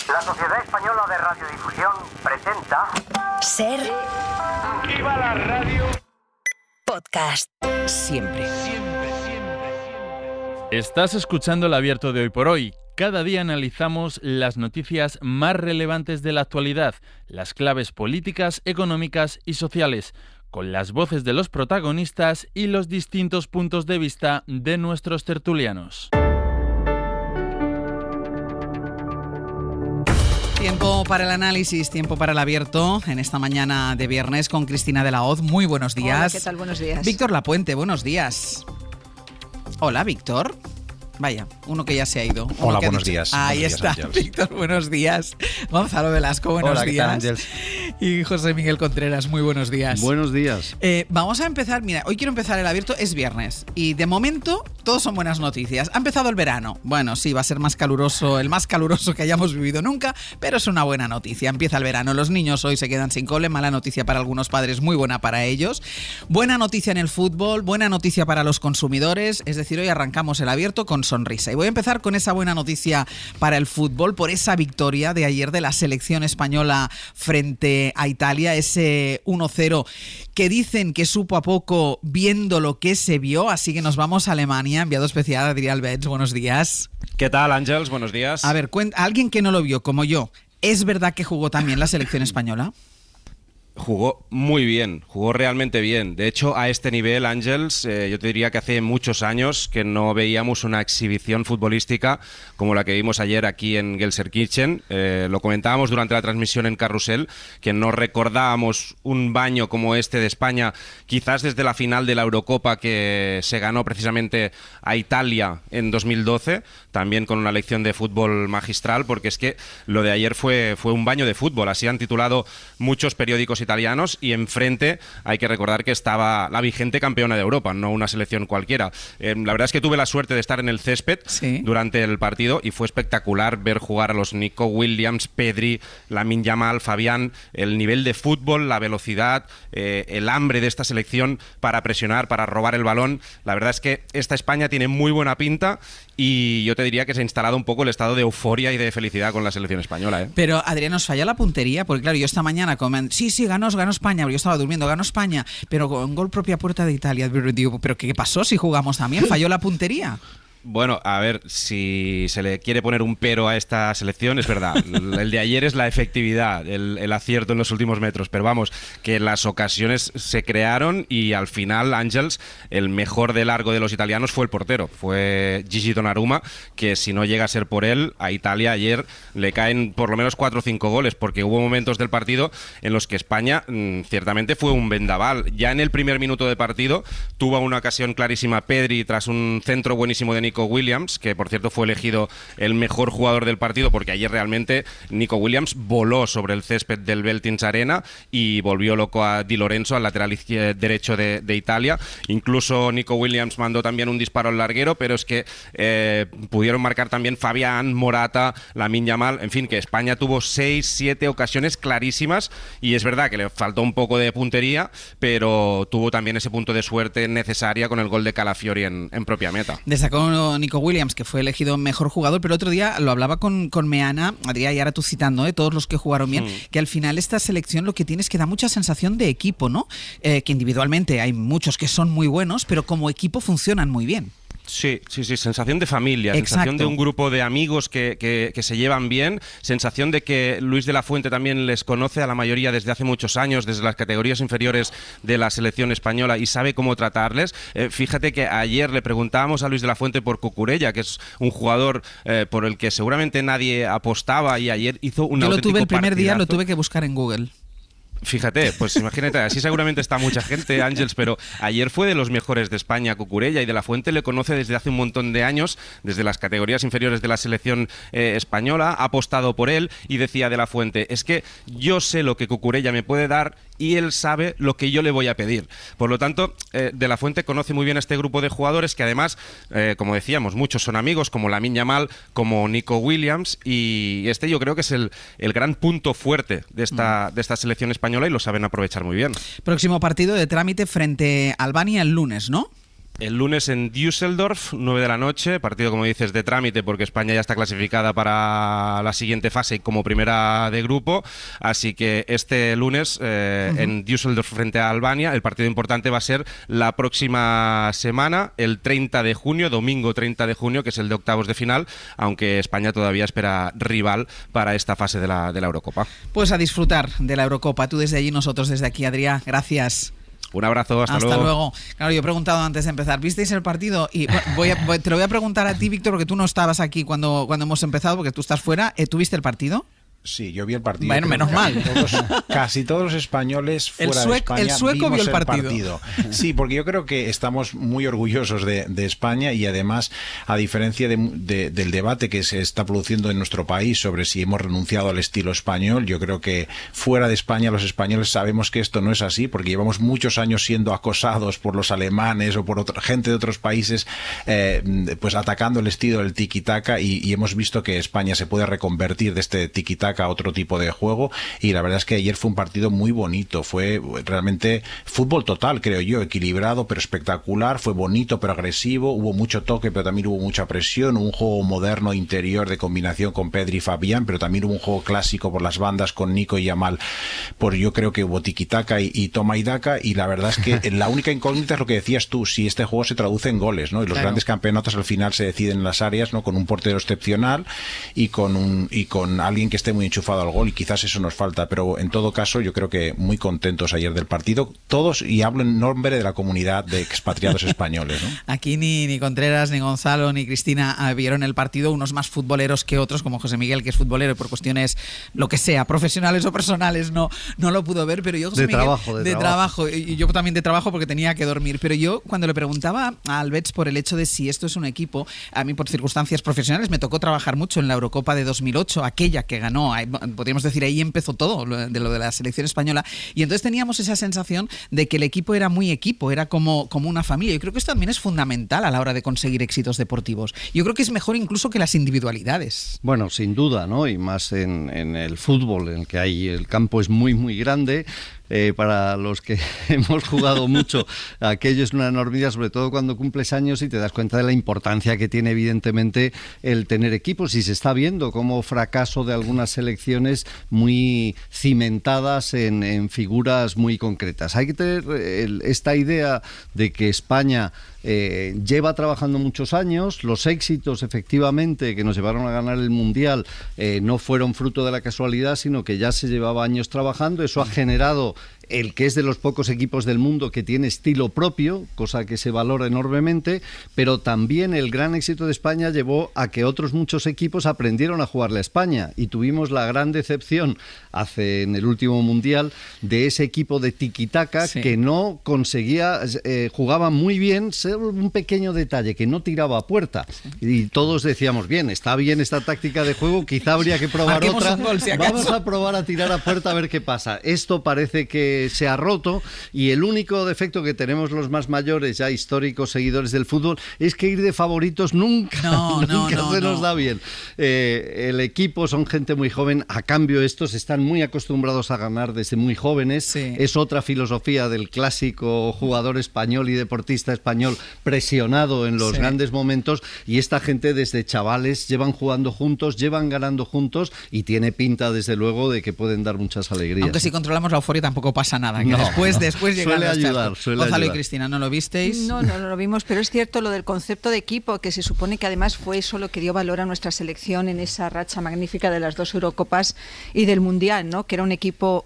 La Sociedad Española de Radiodifusión presenta... Ser... ¡Viva la radio! Podcast. Siempre. Estás escuchando el Abierto de Hoy por Hoy. Cada día analizamos las noticias más relevantes de la actualidad, las claves políticas, económicas y sociales, con las voces de los protagonistas y los distintos puntos de vista de nuestros tertulianos. Tiempo para el análisis, tiempo para el abierto en esta mañana de viernes con Cristina de la Hoz. Muy buenos días. Hola, ¿qué tal? Buenos días. Víctor Lapuente, buenos días. Hola, Víctor. Vaya, uno que ya se ha ido. Hola, buenos días. Ahí buenos está, días, Víctor, buenos días. Gonzalo Velasco, buenos Hola, días. ¿qué tal, Ángels? Y José Miguel Contreras, muy buenos días. Buenos días. Vamos a empezar, mira, hoy quiero empezar el abierto, es viernes. Y de momento, todos son buenas noticias. Ha empezado el verano. Bueno, sí, va a ser más caluroso, el más caluroso que hayamos vivido nunca, pero es una buena noticia. Empieza el verano. Los niños hoy se quedan sin cole, mala noticia para algunos padres, muy buena para ellos. Buena noticia en el fútbol, buena noticia para los consumidores. Es decir, hoy arrancamos el abierto con sonrisa. Y voy a empezar con esa buena noticia para el fútbol, por esa victoria de ayer de la selección española frente a Italia, ese 1-0 que dicen que supo a poco viendo lo que se vio, así que nos vamos a Alemania. Enviado especial Adrián Betts, buenos días. ¿Qué tal, Ángels? Buenos días. A ver, alguien que no lo vio como yo, ¿es verdad que jugó también la selección española? Jugó muy bien, jugó realmente bien. De hecho, a este nivel, Ángels, yo te diría que hace muchos años que no veíamos una exhibición futbolística como la que vimos ayer aquí en Gelsenkirchen. Lo comentábamos durante la transmisión en Carrusel, que no recordábamos un baño como este de España, quizás desde la final de la Eurocopa que se ganó precisamente a Italia en 2012, también con una lección de fútbol magistral, porque es que lo de ayer fue un baño de fútbol. Así han titulado muchos periódicos italianos, y enfrente hay que recordar que estaba la vigente campeona de Europa, no una selección cualquiera. La verdad es que tuve la suerte de estar en el césped durante el partido y fue espectacular ver jugar a los Nico Williams, Pedri, Lamine Yamal, Fabián. El nivel de fútbol, la velocidad, el hambre de esta selección para presionar, para robar el balón. La verdad es que esta España tiene muy buena pinta, y yo te diría que se ha instalado un poco el estado de euforia y de felicidad con la selección española, ¿eh? Pero, Adrián, nos falla la puntería, porque claro, yo esta mañana ganó España, porque yo estaba durmiendo, ganó España, pero con gol propia puerta de Italia. Digo, ¿pero qué pasó si jugamos también? ¿Falló la puntería? Bueno, a ver, si se le quiere poner un pero a esta selección, es verdad. El de ayer es la efectividad, el acierto en los últimos metros. Pero vamos, que las ocasiones se crearon y al final, Ángels, el mejor de largo de los italianos fue el portero. Fue Gigi Donnarumma, que si no llega a ser por él, a Italia ayer le caen por lo menos 4 o 5 goles, porque hubo momentos del partido en los que España ciertamente fue un vendaval. Ya en el primer minuto de partido tuvo una ocasión clarísima Pedri tras un centro buenísimo de Nico Williams, que por cierto fue elegido el mejor jugador del partido, porque ayer realmente Nico Williams voló sobre el césped del Veltins Arena y volvió loco a Di Lorenzo, al lateral derecho de Italia. Incluso Nico Williams mandó también un disparo al larguero, pero es que pudieron marcar también Fabián, Morata, Lamine Yamal. En fin, que España tuvo 6-7 ocasiones clarísimas, y es verdad que le faltó un poco de puntería, pero tuvo también ese punto de suerte necesaria con el gol de Calafiori en propia meta. Destacó Nico Williams, que fue elegido mejor jugador, pero el otro día lo hablaba con Meana, Adrián, y ahora tú citando, todos los que jugaron bien, que al final esta selección lo que tiene es que da mucha sensación de equipo, ¿no? Que individualmente hay muchos que son muy buenos, pero como equipo funcionan muy bien. Sí, sensación de familia, Exacto. Sensación de un grupo de amigos que se llevan bien, sensación de que Luis de la Fuente también les conoce a la mayoría desde hace muchos años, desde las categorías inferiores de la selección española, y sabe cómo tratarles. Fíjate que ayer le preguntábamos a Luis de la Fuente por Cucurella, que es un jugador por el que seguramente nadie apostaba, y ayer hizo un auténtico Yo lo tuve el primer partidazo. día, lo tuve que buscar en Google. Fíjate, pues imagínate, así seguramente está mucha gente, Ángels, pero ayer fue de los mejores de España Cucurella, y de la Fuente le conoce desde hace un montón de años, desde las categorías inferiores de la selección española, ha apostado por él, y decía de la Fuente, es que yo sé lo que Cucurella me puede dar y él sabe lo que yo le voy a pedir. Por lo tanto, de la Fuente conoce muy bien a este grupo de jugadores que además, como decíamos, muchos son amigos, como Lamine Yamal, como Nico Williams, y este yo creo que es el gran punto fuerte de esta selección española, y lo saben aprovechar muy bien. Próximo partido de trámite frente a Albania el lunes, ¿no? El lunes en Düsseldorf, 9 de la noche, partido, como dices, de trámite, porque España ya está clasificada para la siguiente fase como primera de grupo, así que este lunes en Düsseldorf frente a Albania. El partido importante va a ser la próxima semana, el 30 de junio, domingo 30 de junio, que es el de octavos de final, aunque España todavía espera rival para esta fase de la Eurocopa. Pues a disfrutar de la Eurocopa, tú desde allí, nosotros desde aquí, Adrià, gracias. Un abrazo, hasta luego. Claro, yo he preguntado antes de empezar, ¿visteis el partido? Y te lo voy a preguntar a ti, Víctor, porque tú no estabas aquí cuando hemos empezado, porque tú estás fuera. ¿Tú viste el partido? Sí, yo vi el partido. Bueno, menos mal. Casi todos los españoles fuera de España el sueco vio el partido. Sí, porque yo creo que estamos muy orgullosos de España y además, a diferencia del debate que se está produciendo en nuestro país sobre si hemos renunciado al estilo español, yo creo que fuera de España los españoles sabemos que esto no es así, porque llevamos muchos años siendo acosados por los alemanes o por gente de otros países, pues atacando el estilo del tiki-taka y hemos visto que España se puede reconvertir de este tiki-taka a otro tipo de juego, y la verdad es que ayer fue un partido muy bonito, fue realmente fútbol total, creo yo, equilibrado pero espectacular, fue bonito pero agresivo, hubo mucho toque pero también hubo mucha presión, un juego moderno interior de combinación con Pedri y Fabián, pero también hubo un juego clásico por las bandas con Nico y Yamal, yo creo que hubo tiki-taka y toma y daca, y la verdad es que la única incógnita es lo que decías tú, si este juego se traduce en goles, ¿no? Y los grandes campeonatos al final se deciden en las áreas, ¿no? Con un portero excepcional y con alguien que esté muy enchufado al gol, y quizás eso nos falta, pero en todo caso yo creo que muy contentos ayer del partido, todos, y hablo en nombre de la comunidad de expatriados españoles, ¿no? Aquí ni Contreras, ni Gonzalo, ni Cristina vieron el partido, unos más futboleros que otros, como José Miguel, que es futbolero y por cuestiones, lo que sea, profesionales o personales, no lo pudo ver, pero yo, José Miguel, de trabajo, y yo también de trabajo porque tenía que dormir, pero yo cuando le preguntaba a Albets por el hecho de si esto es un equipo, a mí por circunstancias profesionales me tocó trabajar mucho en la Eurocopa de 2008, aquella que ganó, podríamos decir, ahí empezó todo lo de la selección española, y entonces teníamos esa sensación de que el equipo era muy equipo, era como una familia. Yo creo que esto también es fundamental a la hora de conseguir éxitos deportivos. Yo creo que es mejor incluso que las individualidades. Bueno, sin duda, ¿no? Y más en el fútbol, en el que el campo es muy, muy grande. Para los que hemos jugado mucho, aquello es una enormidad, sobre todo cuando cumples años y te das cuenta de la importancia que tiene evidentemente el tener equipos, y se está viendo como fracaso de algunas selecciones muy cimentadas en figuras muy concretas. Hay que tener esta idea de que España lleva trabajando muchos años, los éxitos efectivamente que nos llevaron a ganar el Mundial no fueron fruto de la casualidad, sino que ya se llevaba años trabajando. Eso ha generado el que es de los pocos equipos del mundo que tiene estilo propio, cosa que se valora enormemente, pero también el gran éxito de España llevó a que otros muchos equipos aprendieron a jugarle a España, y tuvimos la gran decepción en el último Mundial de ese equipo de tiki-taka, sí, que no conseguía, jugaba muy bien, un pequeño detalle, que no tiraba a puerta, sí, y todos decíamos, bien, está bien esta táctica de juego, quizá habría que probar otra, vamos a probar a tirar a puerta a ver qué pasa. Esto parece que se ha roto, y el único defecto que tenemos los más mayores, ya históricos seguidores del fútbol, es que ir de favoritos nunca se nos da bien. El equipo son gente muy joven, a cambio estos están muy acostumbrados a ganar desde muy jóvenes, sí, es otra filosofía del clásico jugador español y deportista español presionado en los, sí, grandes momentos, y esta gente desde chavales llevan jugando juntos, llevan ganando juntos, y tiene pinta desde luego de que pueden dar muchas alegrías. Aunque si controlamos la euforia tampoco pasa nada, que después llegan los charcos. Gonzalo y Cristina, ¿no lo visteis? No lo vimos, pero es cierto lo del concepto de equipo, que se supone que además fue eso lo que dio valor a nuestra selección en esa racha magnífica de las 2 Eurocopas y del Mundial, ¿no? Que era un equipo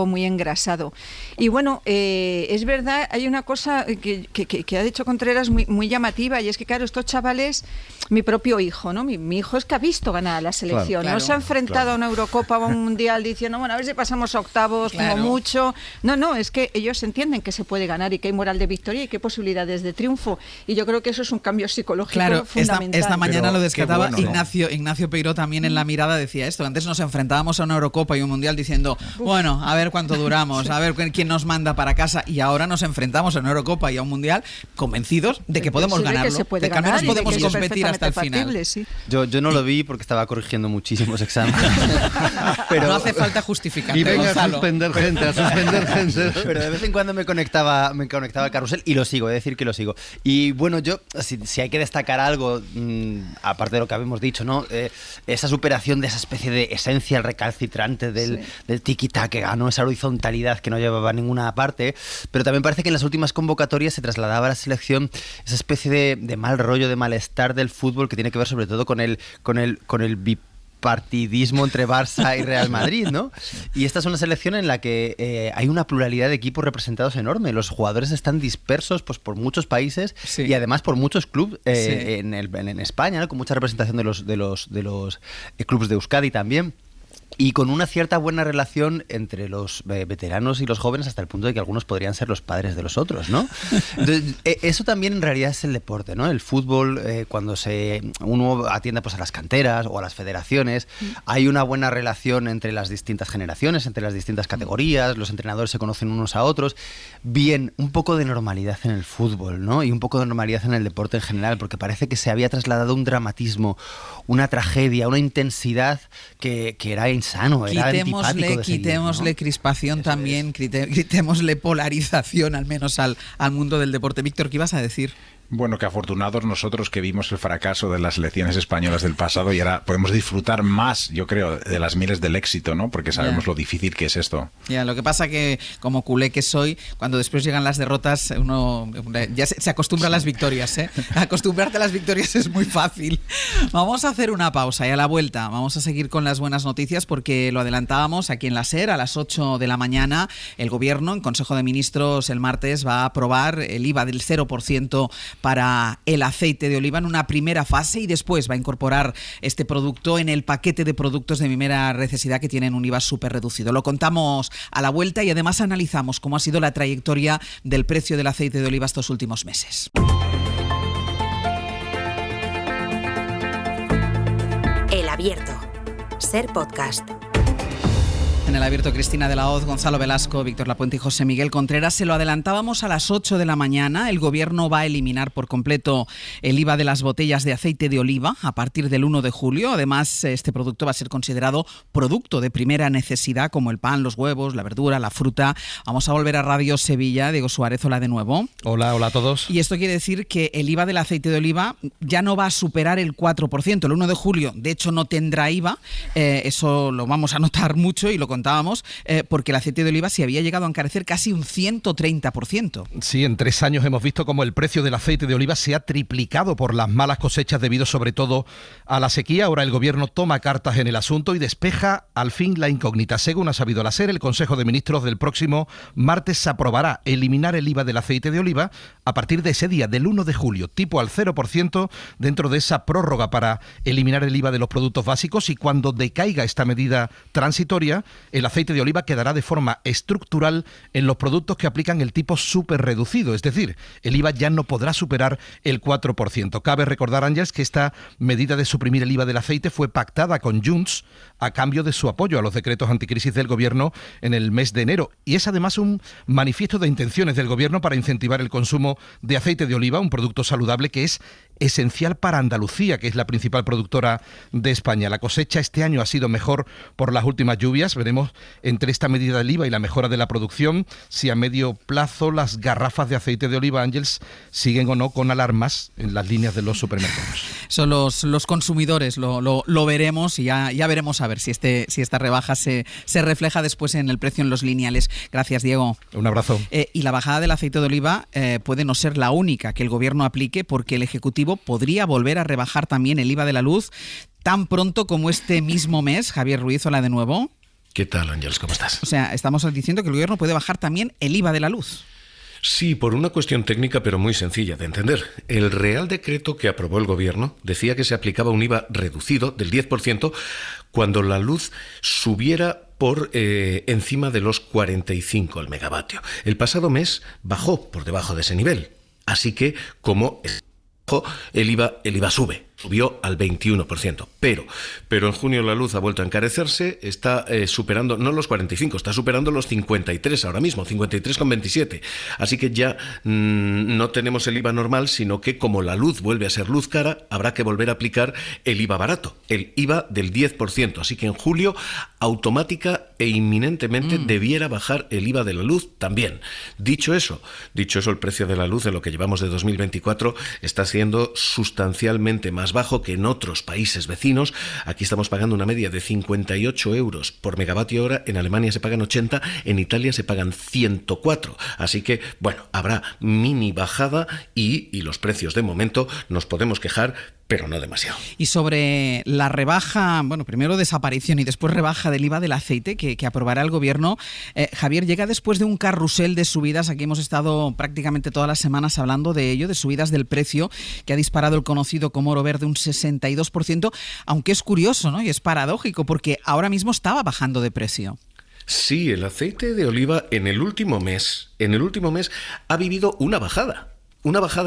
muy engrasado. Y bueno, es verdad, hay una cosa que ha dicho Contreras muy llamativa, y es que claro, estos chavales, mi propio hijo, ¿no? Mi hijo es que ha visto ganar a la selección, claro, no se ha enfrentado a una Eurocopa o a un Mundial diciendo, bueno, a ver si pasamos a octavos, claro, como mucho. No, es que ellos entienden que se puede ganar y que hay moral de victoria y que hay posibilidades de triunfo, y yo creo que eso es un cambio psicológico fundamental. Esta mañana lo descartaba, bueno, Ignacio Peiró también en La Mirada decía esto. Antes nos enfrentábamos a una Eurocopa y un Mundial diciendo, bueno, a ver cuánto duramos, a ver quién nos manda para casa, y ahora nos enfrentamos a una Eurocopa y a un Mundial convencidos de que podemos ganarlo, de que al menos podemos competir hasta el final. Sí. Yo no lo vi porque estaba corrigiendo muchísimos exámenes. Pero no hace falta justificar. Y venga a suspender gente, a suspender sorprender gente. Pero de vez en cuando me conectaba al carrusel y lo sigo, he de decir que lo sigo. Y bueno, yo, si hay que destacar algo, aparte de lo que habíamos dicho, ¿no? Esa superación de esa especie de esencia recalcitrante del tiki-taka, ¿no? Esa horizontalidad que no llevaba a ninguna parte, pero también parece que en las últimas convocatorias se trasladaba a la selección esa especie de mal rollo, de malestar del fútbol que tiene que ver sobre todo con el bipartidismo entre Barça y Real Madrid, ¿no? Y esta es una selección en la que hay una pluralidad de equipos representados enorme. Los jugadores están dispersos pues, por muchos países y además por muchos clubes en España, ¿no? Con mucha representación de los clubes de Euskadi también. Y con una cierta buena relación entre los veteranos y los jóvenes, hasta el punto de que algunos podrían ser los padres de los otros, ¿no? Entonces, eso también en realidad es el deporte, ¿no? El fútbol, cuando uno atiende pues, a las canteras o a las federaciones, hay una buena relación entre las distintas generaciones, entre las distintas categorías, los entrenadores se conocen unos a otros. Bien, un poco de normalidad en el fútbol, ¿no? Y un poco de normalidad en el deporte en general, porque parece que se había trasladado un dramatismo, una tragedia, una intensidad que era insano, era antipático de seguir, quitémosle ¿no? Crispación eso también, quitémosle polarización al menos al mundo del deporte. Víctor, ¿qué ibas a decir? Bueno, que afortunados nosotros que vimos el fracaso de las selecciones españolas del pasado y ahora podemos disfrutar más, yo creo, de las miles del éxito, ¿no? Porque sabemos lo difícil que es esto. Lo que pasa que, como culé que soy, cuando después llegan las derrotas, uno ya se acostumbra a las victorias, ¿eh? Acostumbrarte a las victorias es muy fácil. Vamos a hacer una pausa y a la vuelta vamos a seguir con las buenas noticias porque lo adelantábamos aquí en la SER a las 8 de la mañana. El Gobierno, en Consejo de Ministros, el martes va a aprobar el IVA del 0% para el aceite de oliva en una primera fase y después va a incorporar este producto en el paquete de productos de primera necesidad que tienen un IVA súper reducido. Lo contamos a la vuelta y además analizamos cómo ha sido la trayectoria del precio del aceite de oliva estos últimos meses. El Abierto. SER Podcast. En el Abierto, Cristina de la Hoz, Gonzalo Velasco, Víctor Lapuente y José Miguel Contreras. Se lo adelantábamos a las 8 de la mañana. El Gobierno va a eliminar por completo el IVA de las botellas de aceite de oliva a partir del 1 de julio. Además, este producto va a ser considerado producto de primera necesidad, como el pan, los huevos, la verdura, la fruta. Vamos a volver a Radio Sevilla. Diego Suárez, hola de nuevo. Hola a todos. Y esto quiere decir que el IVA del aceite de oliva ya no va a superar el 4%. El 1 de julio, de hecho, no tendrá IVA. Eso lo vamos a notar mucho y lo contábamos, porque el aceite de oliva se había llegado a encarecer casi un 130%. Sí, en 3 años hemos visto cómo el precio del aceite de oliva se ha triplicado por las malas cosechas debido sobre todo a la sequía. Ahora el Gobierno toma cartas en el asunto y despeja al fin la incógnita. Según ha sabido la SER, el Consejo de Ministros del próximo martes se aprobará eliminar el IVA del aceite de oliva a partir de ese día, del 1 de julio, tipo al 0% dentro de esa prórroga para eliminar el IVA de los productos básicos, y cuando decaiga esta medida transitoria, el aceite de oliva quedará de forma estructural en los productos que aplican el tipo súper reducido, es decir, el IVA ya no podrá superar el 4%. Cabe recordar, Ángeles, que esta medida de suprimir el IVA del aceite fue pactada con Junts a cambio de su apoyo a los decretos anticrisis del Gobierno en el mes de enero, y es además un manifiesto de intenciones del Gobierno para incentivar el consumo de aceite de oliva, un producto saludable que es esencial para Andalucía, que es la principal productora de España. La cosecha este año ha sido mejor por las últimas lluvias. Veremos entre esta medida del IVA y la mejora de la producción si a medio plazo las garrafas de aceite de oliva, Ángeles, siguen o no con alarmas en las líneas de los supermercados. Son los consumidores, lo veremos y ya veremos a ver si esta rebaja se refleja después en el precio en los lineales. Gracias, Diego. Un abrazo. Y la bajada del aceite de oliva puede no ser la única que el Gobierno aplique, porque el Ejecutivo podría volver a rebajar también el IVA de la luz tan pronto como este mismo mes. Javier Ruiz, hola de nuevo. ¿Qué tal, Ángeles? ¿Cómo estás? O sea, estamos diciendo que el Gobierno puede bajar también el IVA de la luz. Sí, por una cuestión técnica, pero muy sencilla de entender. El Real Decreto que aprobó el Gobierno decía que se aplicaba un IVA reducido del 10% cuando la luz subiera por encima de los 45 al megavatio. El pasado mes bajó por debajo de ese nivel. Así que, como el IVA subió al 21%. Pero en junio la luz ha vuelto a encarecerse, está superando, no los 45, está superando los 53 ahora mismo, 53,27. Así que ya no tenemos el IVA normal, sino que como la luz vuelve a ser luz cara, habrá que volver a aplicar el IVA barato, el IVA del 10%. Así que en julio, automática e inminentemente debiera bajar el IVA de la luz también. Dicho eso, el precio de la luz en lo que llevamos de 2024 está siendo sustancialmente más bajo que en otros países vecinos. Aquí estamos pagando una media de 58 euros por megavatio hora, en Alemania se pagan 80, en Italia se pagan 104. Así que, bueno, habrá mini bajada y los precios de momento nos podemos quejar, pero no demasiado. Y sobre la rebaja, bueno, primero desaparición y después rebaja del IVA del aceite que aprobará el gobierno, Javier, llega después de un carrusel de subidas. Aquí hemos estado prácticamente todas las semanas hablando de ello, de subidas del precio, que ha disparado el conocido como oro verde un 62%, aunque es curioso, ¿no? Y es paradójico, porque ahora mismo estaba bajando de precio. Sí, el aceite de oliva en el último mes ha vivido una bajada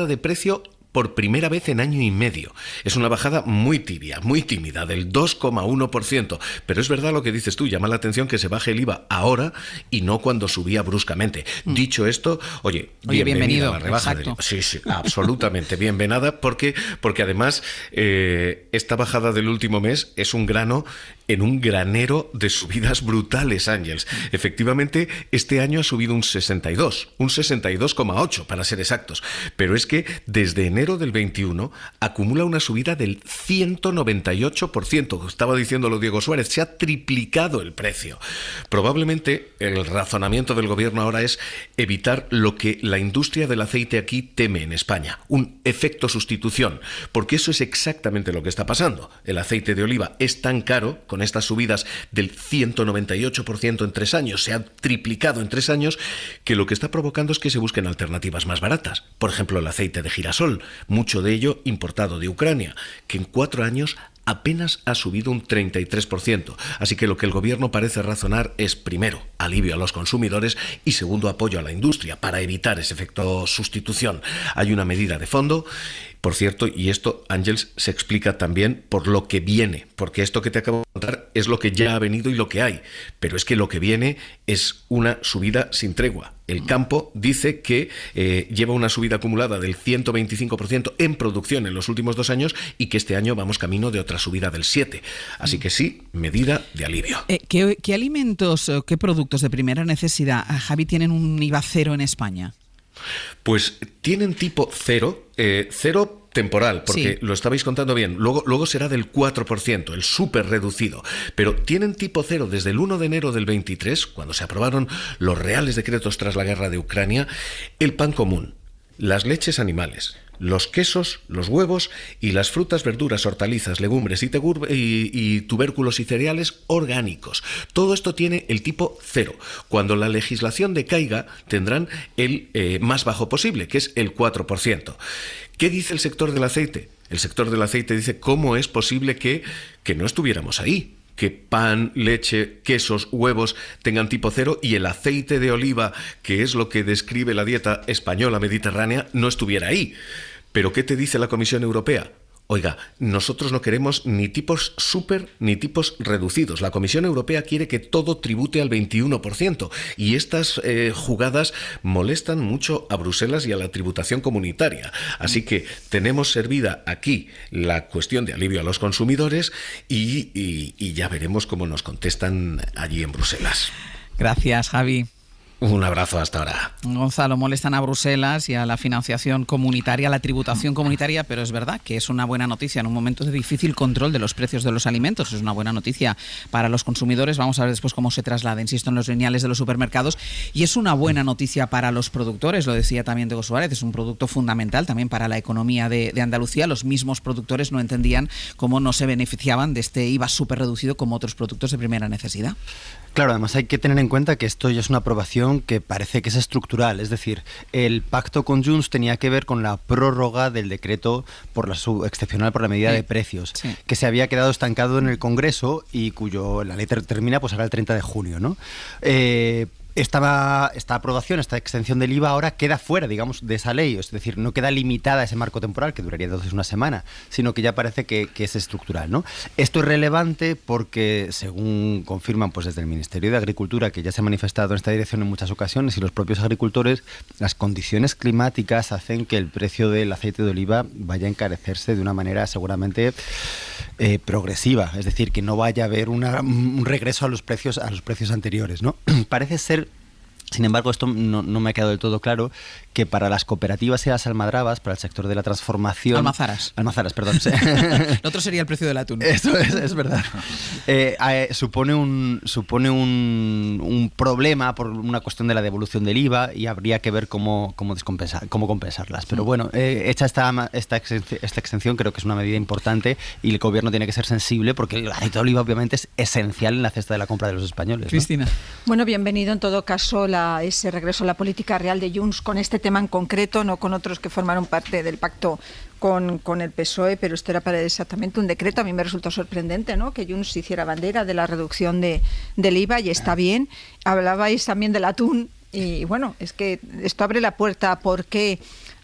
de precio por primera vez en año y medio. Es una bajada muy tibia, muy tímida, del 2,1%. Pero es verdad lo que dices tú, llama la atención que se baje el IVA ahora y no cuando subía bruscamente. Dicho esto, oye, bienvenido a la rebaja del IVA. Sí, absolutamente bienvenida, porque además esta bajada del último mes es un grano en un granero de subidas brutales, Ángels. Efectivamente, este año ha subido un 62,8 para ser exactos. Pero es que desde enero del 21 acumula una subida del 198%. Estaba diciéndolo Diego Suárez, se ha triplicado el precio. Probablemente el razonamiento del gobierno ahora es evitar lo que la industria del aceite aquí teme en España, un efecto sustitución, porque eso es exactamente lo que está pasando. El aceite de oliva es tan caro, con estas subidas del 198% en 3 años, se ha triplicado en 3 años, que lo que está provocando es que se busquen alternativas más baratas. Por ejemplo, el aceite de girasol, mucho de ello importado de Ucrania, que en 4 años apenas ha subido un 33%. Así que lo que el gobierno parece razonar es, primero, alivio a los consumidores y, segundo, apoyo a la industria para evitar ese efecto sustitución. Hay una medida de fondo. Por cierto, y esto, Ángels, se explica también por lo que viene, porque esto que te acabo de contar es lo que ya ha venido y lo que hay, pero es que lo que viene es una subida sin tregua. El campo dice que lleva una subida acumulada del 125% en producción en los últimos 2 años y que este año vamos camino de otra subida del 7%. Así que sí, medida de alivio. ¿Qué alimentos, qué productos de primera necesidad, Javi, tienen un IVA cero en España? Pues tienen tipo cero temporal, porque lo estabais contando bien, luego será del 4%, el súper reducido, pero tienen tipo cero desde el 1 de enero del 23, cuando se aprobaron los reales decretos tras la guerra de Ucrania, el pan común, las leches animales, los quesos, los huevos y las frutas, verduras, hortalizas, legumbres y tubérculos y cereales orgánicos. Todo esto tiene el tipo cero. Cuando la legislación decaiga, tendrán el más bajo posible, que es el 4%. ¿Qué dice el sector del aceite? El sector del aceite dice cómo es posible que no estuviéramos ahí. Que pan, leche, quesos, huevos tengan tipo cero y el aceite de oliva, que es lo que describe la dieta española mediterránea, no estuviera ahí. ¿Pero qué te dice la Comisión Europea? Oiga, nosotros no queremos ni tipos súper ni tipos reducidos. La Comisión Europea quiere que todo tribute al 21% y estas jugadas molestan mucho a Bruselas y a la tributación comunitaria. Así que tenemos servida aquí la cuestión de alivio a los consumidores y ya veremos cómo nos contestan allí en Bruselas. Gracias, Javi. Un abrazo hasta ahora. Gonzalo, molestan a Bruselas y a la financiación comunitaria, a la tributación comunitaria, pero es verdad que es una buena noticia en un momento de difícil control de los precios de los alimentos. Es una buena noticia para los consumidores. Vamos a ver después cómo se traslada, insisto, en los lineales de los supermercados. Y es una buena noticia para los productores, lo decía también Diego Suárez, es un producto fundamental también para la economía de Andalucía. Los mismos productores no entendían cómo no se beneficiaban de este IVA súper reducido como otros productos de primera necesidad. Claro, además hay que tener en cuenta que esto ya es una aprobación que parece que es estructural, es decir, el pacto con Junts tenía que ver con la prórroga del decreto excepcional por la medida de precios, que se había quedado estancado en el Congreso y la ley termina pues ahora el 30 de junio, ¿no? Esta aprobación, esta extensión del IVA ahora queda fuera, digamos, de esa ley, es decir, no queda limitada a ese marco temporal, que duraría entonces una semana, sino que ya parece que es estructural, ¿no? Esto es relevante porque, según confirman pues desde el Ministerio de Agricultura, que ya se ha manifestado en esta dirección en muchas ocasiones, y los propios agricultores, las condiciones climáticas hacen que el precio del aceite de oliva vaya a encarecerse de una manera seguramente progresiva, es decir, que no vaya a haber un regreso a los precios anteriores, ¿no? Parece ser, sin embargo, esto no me ha quedado del todo claro, que para las cooperativas y las almadrabas, para el sector de la transformación... Almazaras, perdón. El otro sería el precio del atún. Esto es verdad. Supone un problema por una cuestión de la devolución del IVA y habría que ver cómo compensarlas. Pero bueno, hecha esta exención, creo que es una medida importante y el gobierno tiene que ser sensible porque el aceite de oliva obviamente es esencial en la cesta de la compra de los españoles, ¿no? Cristina. Bueno, bienvenido en todo caso ese regreso a la política real de Junts con este tema en concreto, no con otros que formaron parte del pacto con el PSOE, pero esto era para exactamente un decreto. A mí me resultó sorprendente, ¿no?, que Junts hiciera bandera de la reducción del IVA, y está bien. Hablabais también del atún y bueno, es que esto abre la puerta porque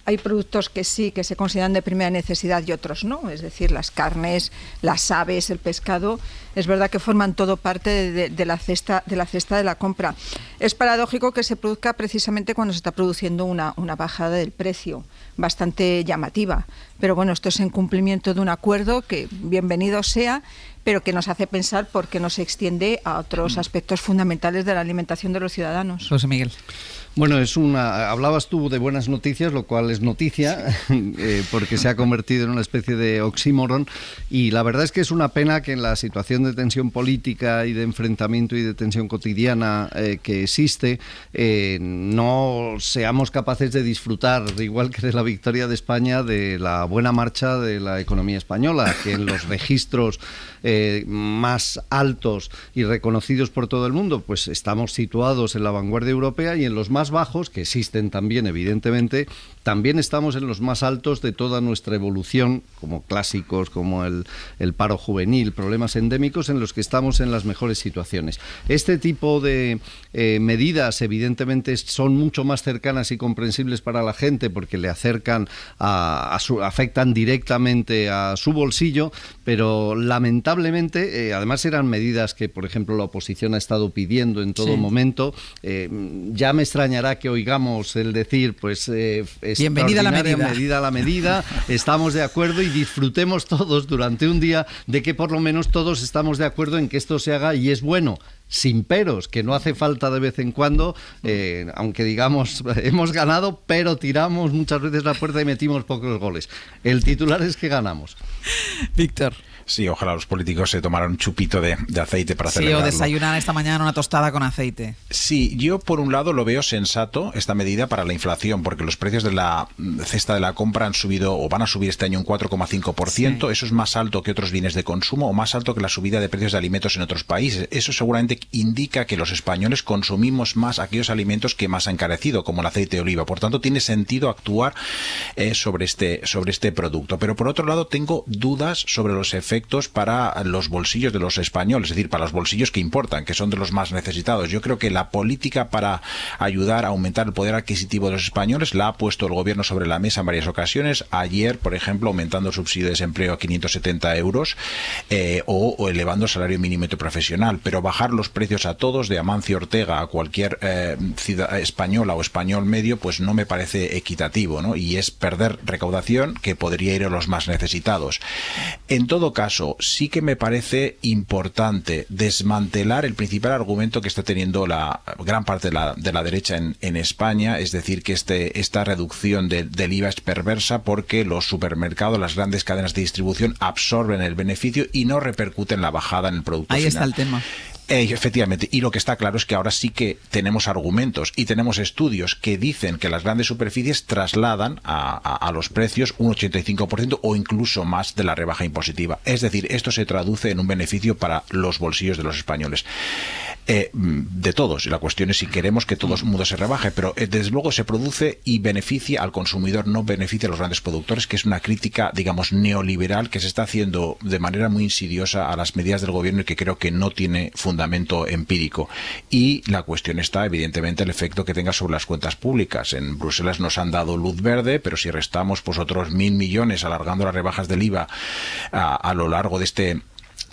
hay productos que sí, que se consideran de primera necesidad y otros no, es decir, las carnes, las aves, el pescado, es verdad que forman todo parte de la cesta de la compra. Es paradójico que se produzca precisamente cuando se está produciendo una bajada del precio bastante llamativa, pero bueno, esto es en cumplimiento de un acuerdo que bienvenido sea, pero que nos hace pensar por qué no se extiende a otros aspectos fundamentales de la alimentación de los ciudadanos. José Miguel. Bueno, hablabas tú de buenas noticias, lo cual es noticia, porque se ha convertido en una especie de oxímoron, y la verdad es que es una pena que en la situación de tensión política y de enfrentamiento y de tensión cotidiana que existe, no seamos capaces de disfrutar, igual que de la victoria de España, de la buena marcha de la economía española, que en los registros más altos y reconocidos por todo el mundo, pues estamos situados en la vanguardia europea, y en los más bajos, que existen también evidentemente, también estamos en los más altos de toda nuestra evolución, como clásicos, como el paro juvenil, problemas endémicos en los que estamos en las mejores situaciones. Este tipo de medidas evidentemente son mucho más cercanas y comprensibles para la gente porque le acercan afectan directamente a su bolsillo, pero lamentablemente, además eran medidas que, por ejemplo, la oposición ha estado pidiendo en todo momento. Ya me extrañará que oigamos el decir, pues, bienvenida a la medida, estamos de acuerdo, y disfrutemos todos durante un día de que por lo menos todos estamos de acuerdo en que esto se haga, y es bueno, sin peros, que no hace falta de vez en cuando, aunque digamos hemos ganado, pero tiramos muchas veces la puerta y metimos pocos goles. El titular es que ganamos. Víctor. Sí, ojalá los políticos se tomaran un chupito de aceite para celebrarlo. Sí, o desayunar esta mañana una tostada con aceite. Sí, yo por un lado lo veo sensato esta medida para la inflación, porque los precios de la cesta de la compra han subido o van a subir este año un 4,5%. Sí. Eso es más alto que otros bienes de consumo o más alto que la subida de precios de alimentos en otros países. Eso seguramente indica que los españoles consumimos más aquellos alimentos que más han encarecido, como el aceite de oliva. Por tanto, tiene sentido actuar sobre este producto. Pero por otro lado, tengo dudas sobre los efectos para los bolsillos de los españoles, es decir, para los bolsillos que importan, que son de los más necesitados. Yo creo que la política para ayudar a aumentar el poder adquisitivo de los españoles la ha puesto el gobierno sobre la mesa en varias ocasiones. Ayer, por ejemplo, aumentando el subsidio de desempleo a 570 euros o elevando el salario mínimo interprofesional. Pero bajar los precios a todos, de Amancio Ortega a cualquier ciudad española o español medio, pues no me parece equitativo, ¿no? Y es perder recaudación que podría ir a los más necesitados. En todo caso, sí que me parece importante desmantelar el principal argumento que está teniendo la gran parte de la derecha en España, es decir, que esta reducción del IVA es perversa porque los supermercados, las grandes cadenas de distribución absorben el beneficio y no repercuten la bajada en el producto final. Ahí está el tema. Efectivamente, y lo que está claro es que ahora sí que tenemos argumentos y tenemos estudios que dicen que las grandes superficies trasladan a los precios un 85% o incluso más de la rebaja impositiva. Es decir, esto se traduce en un beneficio para los bolsillos de los españoles. de todos. Y la cuestión es si queremos que todo el mundo se rebaje, pero desde luego se produce y beneficia al consumidor, no beneficia a los grandes productores, que es una crítica, digamos, neoliberal que se está haciendo de manera muy insidiosa a las medidas del gobierno y que creo que no tiene fundamento empírico. Y la cuestión está, evidentemente, el efecto que tenga sobre las cuentas públicas. En Bruselas nos han dado luz verde, pero si restamos pues otros 1.000 millones alargando las rebajas del IVA a lo largo de este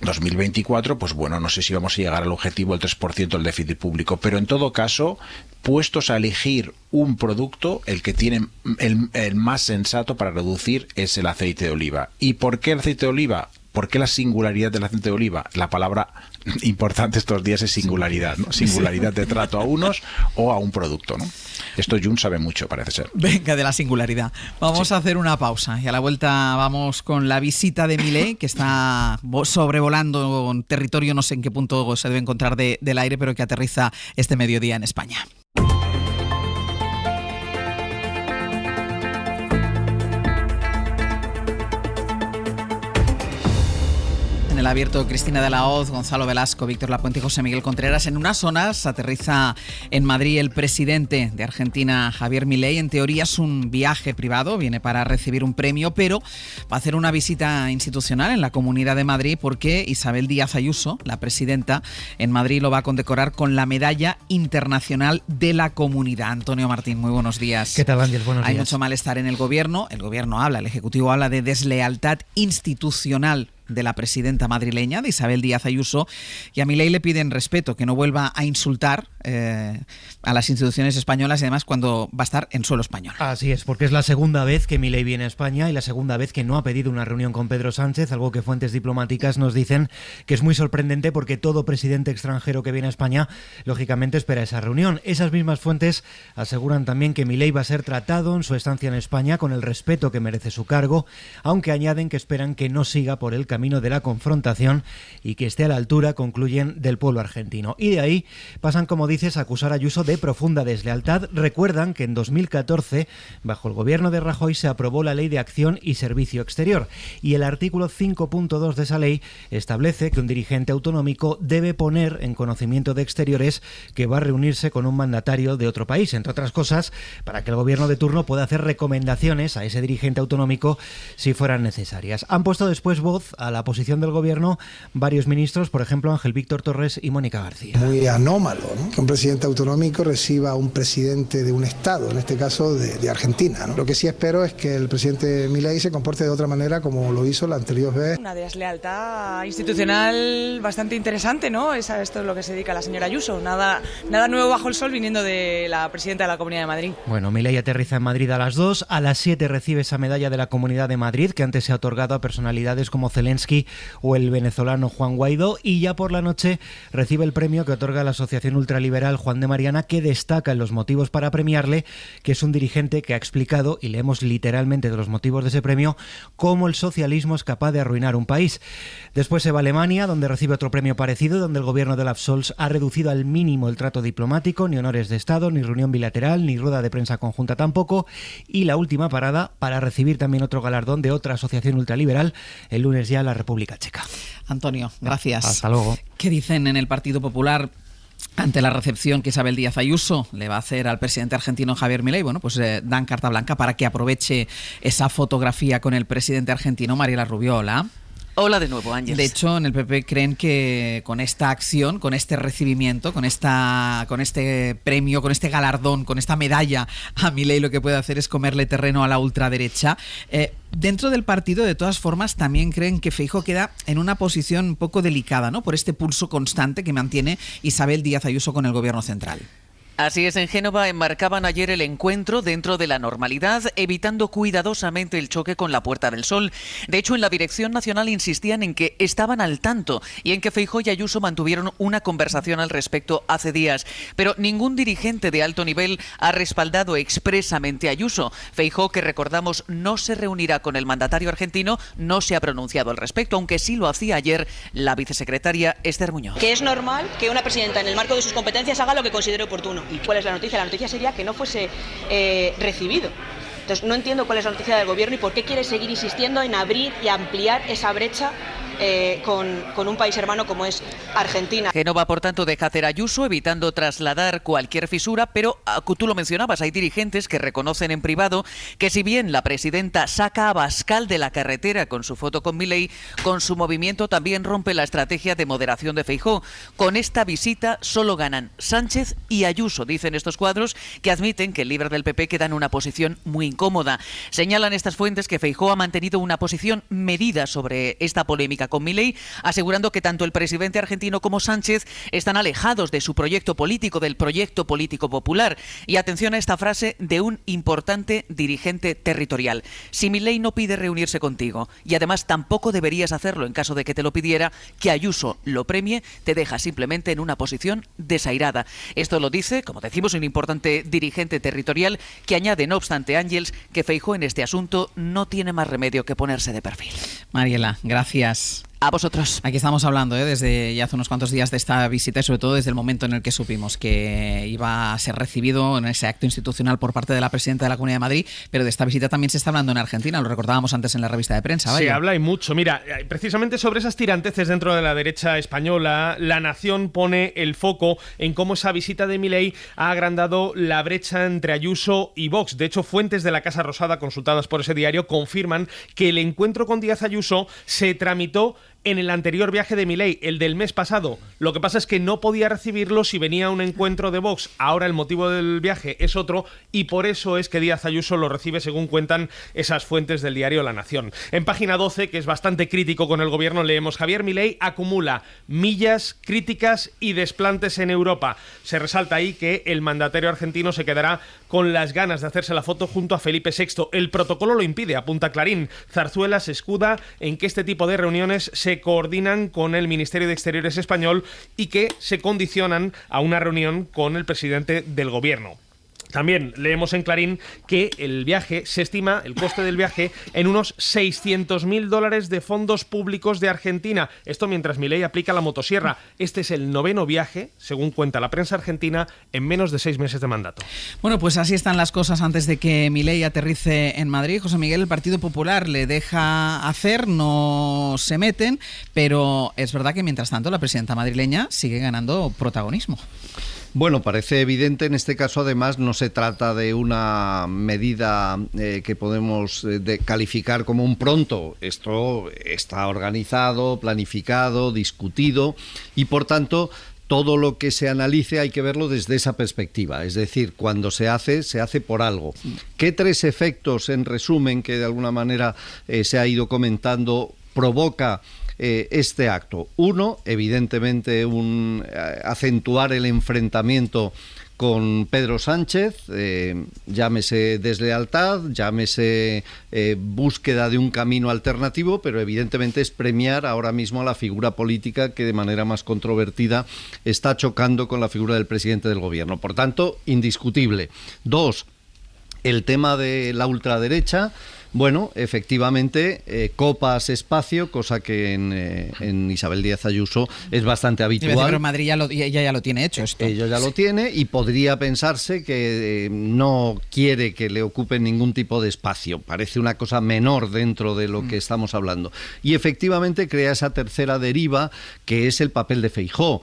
2024, pues bueno, no sé si vamos a llegar al objetivo del 3% del déficit público, pero en todo caso, puestos a elegir un producto, el que tiene el más sensato para reducir es el aceite de oliva. ¿Y por qué el aceite de oliva? ¿Por qué la singularidad del aceite de oliva? La palabra importante estos días es singularidad, ¿no? Singularidad de trato a unos o a un producto, ¿no? Esto Jun sabe mucho, parece ser. Venga, de la singularidad. Vamos a hacer una pausa y a la vuelta vamos con la visita de Milei, que está sobrevolando un territorio, no sé en qué punto se debe encontrar del aire, pero que aterriza este mediodía en España. En el abierto, Cristina de la Hoz, Gonzalo Velasco, Víctor Lapuente y José Miguel Contreras. En unas horas aterriza en Madrid el presidente de Argentina, Javier Milei. En teoría es un viaje privado, viene para recibir un premio, pero va a hacer una visita institucional en la Comunidad de Madrid porque Isabel Díaz Ayuso, la presidenta, en Madrid lo va a condecorar con la Medalla Internacional de la Comunidad. Antonio Martín, muy buenos días. ¿Qué tal, Ángel? Buenos días. Hay mucho malestar en el gobierno habla, el Ejecutivo habla de deslealtad institucional de la presidenta madrileña, de Isabel Díaz Ayuso, y a Milei le piden respeto, que no vuelva a insultar a las instituciones españolas y además cuando va a estar en suelo español. Así es, porque es la segunda vez que Milei viene a España y la segunda vez que no ha pedido una reunión con Pedro Sánchez, algo que fuentes diplomáticas nos dicen que es muy sorprendente porque todo presidente extranjero que viene a España lógicamente espera esa reunión. Esas mismas fuentes aseguran también que Milei va a ser tratado en su estancia en España con el respeto que merece su cargo, aunque añaden que esperan que no siga por el camino de la confrontación y que esté a la altura, concluyen, del pueblo argentino. Y de ahí pasan, como dices, a acusar a Ayuso de profunda deslealtad. Recuerdan que en 2014, bajo el gobierno de Rajoy, se aprobó la Ley de Acción y Servicio Exterior y el artículo 5.2 de esa ley establece que un dirigente autonómico debe poner en conocimiento de exteriores que va a reunirse con un mandatario de otro país, entre otras cosas, para que el gobierno de turno pueda hacer recomendaciones a ese dirigente autonómico si fueran necesarias. Han puesto después voz a la posición del gobierno varios ministros, por ejemplo Ángel Víctor Torres y Mónica García. Muy anómalo, ¿no?, que un presidente autonómico reciba a un presidente de un Estado, en este caso de Argentina, ¿no? Lo que sí espero es que el presidente Milei se comporte de otra manera como lo hizo la anterior vez. Una deslealtad institucional bastante interesante, ¿no? Esto es lo que se dedica a la señora Ayuso. Nada nuevo bajo el sol viniendo de la presidenta de la Comunidad de Madrid. Bueno, Milei aterriza en Madrid a las 2, a las 7 recibe esa medalla de la Comunidad de Madrid que antes se ha otorgado a personalidades como Zelensky o el venezolano Juan Guaidó, y ya por la noche recibe el premio que otorga la Asociación Ultraliberal Juan de Mariana, que destaca en los motivos para premiarle que es un dirigente que ha explicado, y leemos literalmente de los motivos de ese premio, cómo el socialismo es capaz de arruinar un país. Después se va a Alemania, donde recibe otro premio parecido, donde el gobierno de Olaf Scholz ha reducido al mínimo el trato diplomático, ni honores de Estado, ni reunión bilateral, ni rueda de prensa conjunta tampoco, y la última parada para recibir también otro galardón de otra asociación ultraliberal, el lunes ya la República Checa. Antonio, gracias. Hasta luego. ¿Qué dicen en el Partido Popular ante la recepción que Isabel Díaz Ayuso le va a hacer al presidente argentino Javier Milei? Bueno, pues dan carta blanca para que aproveche esa fotografía con el presidente argentino. Mariela Rubio, hola. Hola de nuevo, Ángel. De hecho, en el PP creen que con esta acción, con este recibimiento, con este premio, con este galardón, con esta medalla a Milei, lo que puede hacer es comerle terreno a la ultraderecha. Dentro del partido, de todas formas, también creen que Feijóo queda en una posición un poco delicada, ¿no?, por este pulso constante que mantiene Isabel Díaz Ayuso con el gobierno central. Así es, en Génova enmarcaban ayer el encuentro dentro de la normalidad, evitando cuidadosamente el choque con la Puerta del Sol. De hecho, en la Dirección Nacional insistían en que estaban al tanto y en que Feijóo y Ayuso mantuvieron una conversación al respecto hace días. Pero ningún dirigente de alto nivel ha respaldado expresamente a Ayuso. Feijóo, que recordamos no se reunirá con el mandatario argentino, no se ha pronunciado al respecto, aunque sí lo hacía ayer la vicesecretaria Esther Muñoz. Que es normal que una presidenta en el marco de sus competencias haga lo que considere oportuno. ¿Y cuál es la noticia? La noticia sería que no fuese recibido. Entonces no entiendo cuál es la noticia del gobierno y por qué quiere seguir insistiendo en abrir y ampliar esa brecha con un país hermano como es Argentina. Génova, por tanto, deja hacer Ayuso, evitando trasladar cualquier fisura, pero tú lo mencionabas, hay dirigentes que reconocen en privado que si bien la presidenta saca a Abascal de la carretera con su foto con Milei, con su movimiento también rompe la estrategia de moderación de Feijóo. Con esta visita solo ganan Sánchez y Ayuso, dicen estos cuadros, que admiten que el líder del PP queda en una posición muy incómoda. Señalan estas fuentes que Feijóo ha mantenido una posición medida sobre esta polémica con Milei, asegurando que tanto el presidente argentino como Sánchez están alejados de su proyecto político, del proyecto político popular. Y atención a esta frase de un importante dirigente territorial: si Milei no pide reunirse contigo, y además tampoco deberías hacerlo en caso de que te lo pidiera, que Ayuso lo premie, te deja simplemente en una posición desairada. Esto lo dice, como decimos, un importante dirigente territorial, que añade, no obstante, Ángels, que Feijóo en este asunto no tiene más remedio que ponerse de perfil. Mariela, gracias. A vosotros. Aquí estamos hablando desde ya hace unos cuantos días de esta visita y sobre todo desde el momento en el que supimos que iba a ser recibido en ese acto institucional por parte de la presidenta de la Comunidad de Madrid, pero de esta visita también se está hablando en Argentina, lo recordábamos antes en la revista de prensa. Se habla y mucho. Mira, precisamente sobre esas tiranteces dentro de la derecha española, La Nación pone el foco en cómo esa visita de Milei ha agrandado la brecha entre Ayuso y Vox. De hecho, fuentes de la Casa Rosada consultadas por ese diario confirman que el encuentro con Díaz Ayuso se tramitó en el anterior viaje de Milei, el del mes pasado. Lo que pasa es que no podía recibirlo si venía a un encuentro de Vox. Ahora el motivo del viaje es otro y por eso es que Díaz Ayuso lo recibe, según cuentan esas fuentes del diario La Nación. En página 12, que es bastante crítico con el gobierno, leemos: Javier Milei acumula millas, críticas y desplantes en Europa. Se resalta ahí que el mandatario argentino se quedará con las ganas de hacerse la foto junto a Felipe VI. El protocolo lo impide, apunta Clarín. Zarzuela se escuda en que este tipo de reuniones se coordinan con el Ministerio de Exteriores español y que se condicionan a una reunión con el presidente del gobierno. También leemos en Clarín que el viaje, se estima el coste del viaje en unos $600.000 de fondos públicos de Argentina. Esto mientras Milei aplica la motosierra. Este es el 9º viaje, según cuenta la prensa argentina, en menos de 6 meses de mandato. Bueno, pues así están las cosas antes de que Milei aterrice en Madrid. José Miguel, el Partido Popular le deja hacer, no se meten, pero es verdad que mientras tanto la presidenta madrileña sigue ganando protagonismo. Bueno, parece evidente, en este caso además no se trata de una medida que podemos calificar como un pronto. Esto está organizado, planificado, discutido y por tanto todo lo que se analice hay que verlo desde esa perspectiva. Es decir, cuando se hace por algo. ¿Qué 3 efectos, en resumen, que de alguna manera se ha ido comentando, provoca este acto? Uno, evidentemente, acentuar el enfrentamiento con Pedro Sánchez, llámese deslealtad, llámese búsqueda de un camino alternativo, pero evidentemente es premiar ahora mismo a la figura política que de manera más controvertida está chocando con la figura del presidente del gobierno. Por tanto, indiscutible. 2, el tema de la ultraderecha. Bueno, efectivamente, copas espacio, cosa que en Isabel Díaz Ayuso es bastante habitual. Pero Madrid ella ya lo tiene hecho esto. Ella ya lo tiene y podría pensarse que no quiere que le ocupen ningún tipo de espacio. Parece una cosa menor dentro de lo que estamos hablando. Y efectivamente crea esa tercera deriva que es el papel de Feijóo.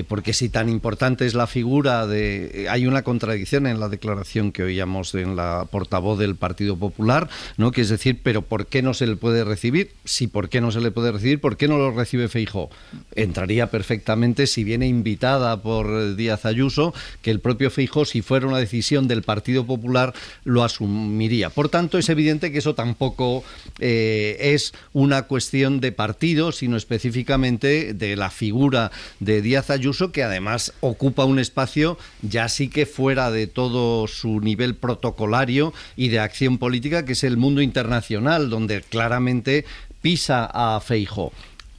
Porque si tan importante es la figura hay una contradicción en la declaración que oíamos en la portavoz del Partido Popular, ¿no? Que es decir, pero ¿por qué no se le puede recibir? Si ¿por qué no se le puede recibir? ¿Por qué no lo recibe Feijóo? Entraría perfectamente, si viene invitada por Díaz Ayuso, que el propio Feijóo, si fuera una decisión del Partido Popular, lo asumiría. Por tanto, es evidente que eso tampoco es una cuestión de partido, sino específicamente de la figura de Díaz Ayuso, que además ocupa un espacio ya sí que fuera de todo su nivel protocolario y de acción política, que es el mundo internacional, donde claramente pisa a Feijóo.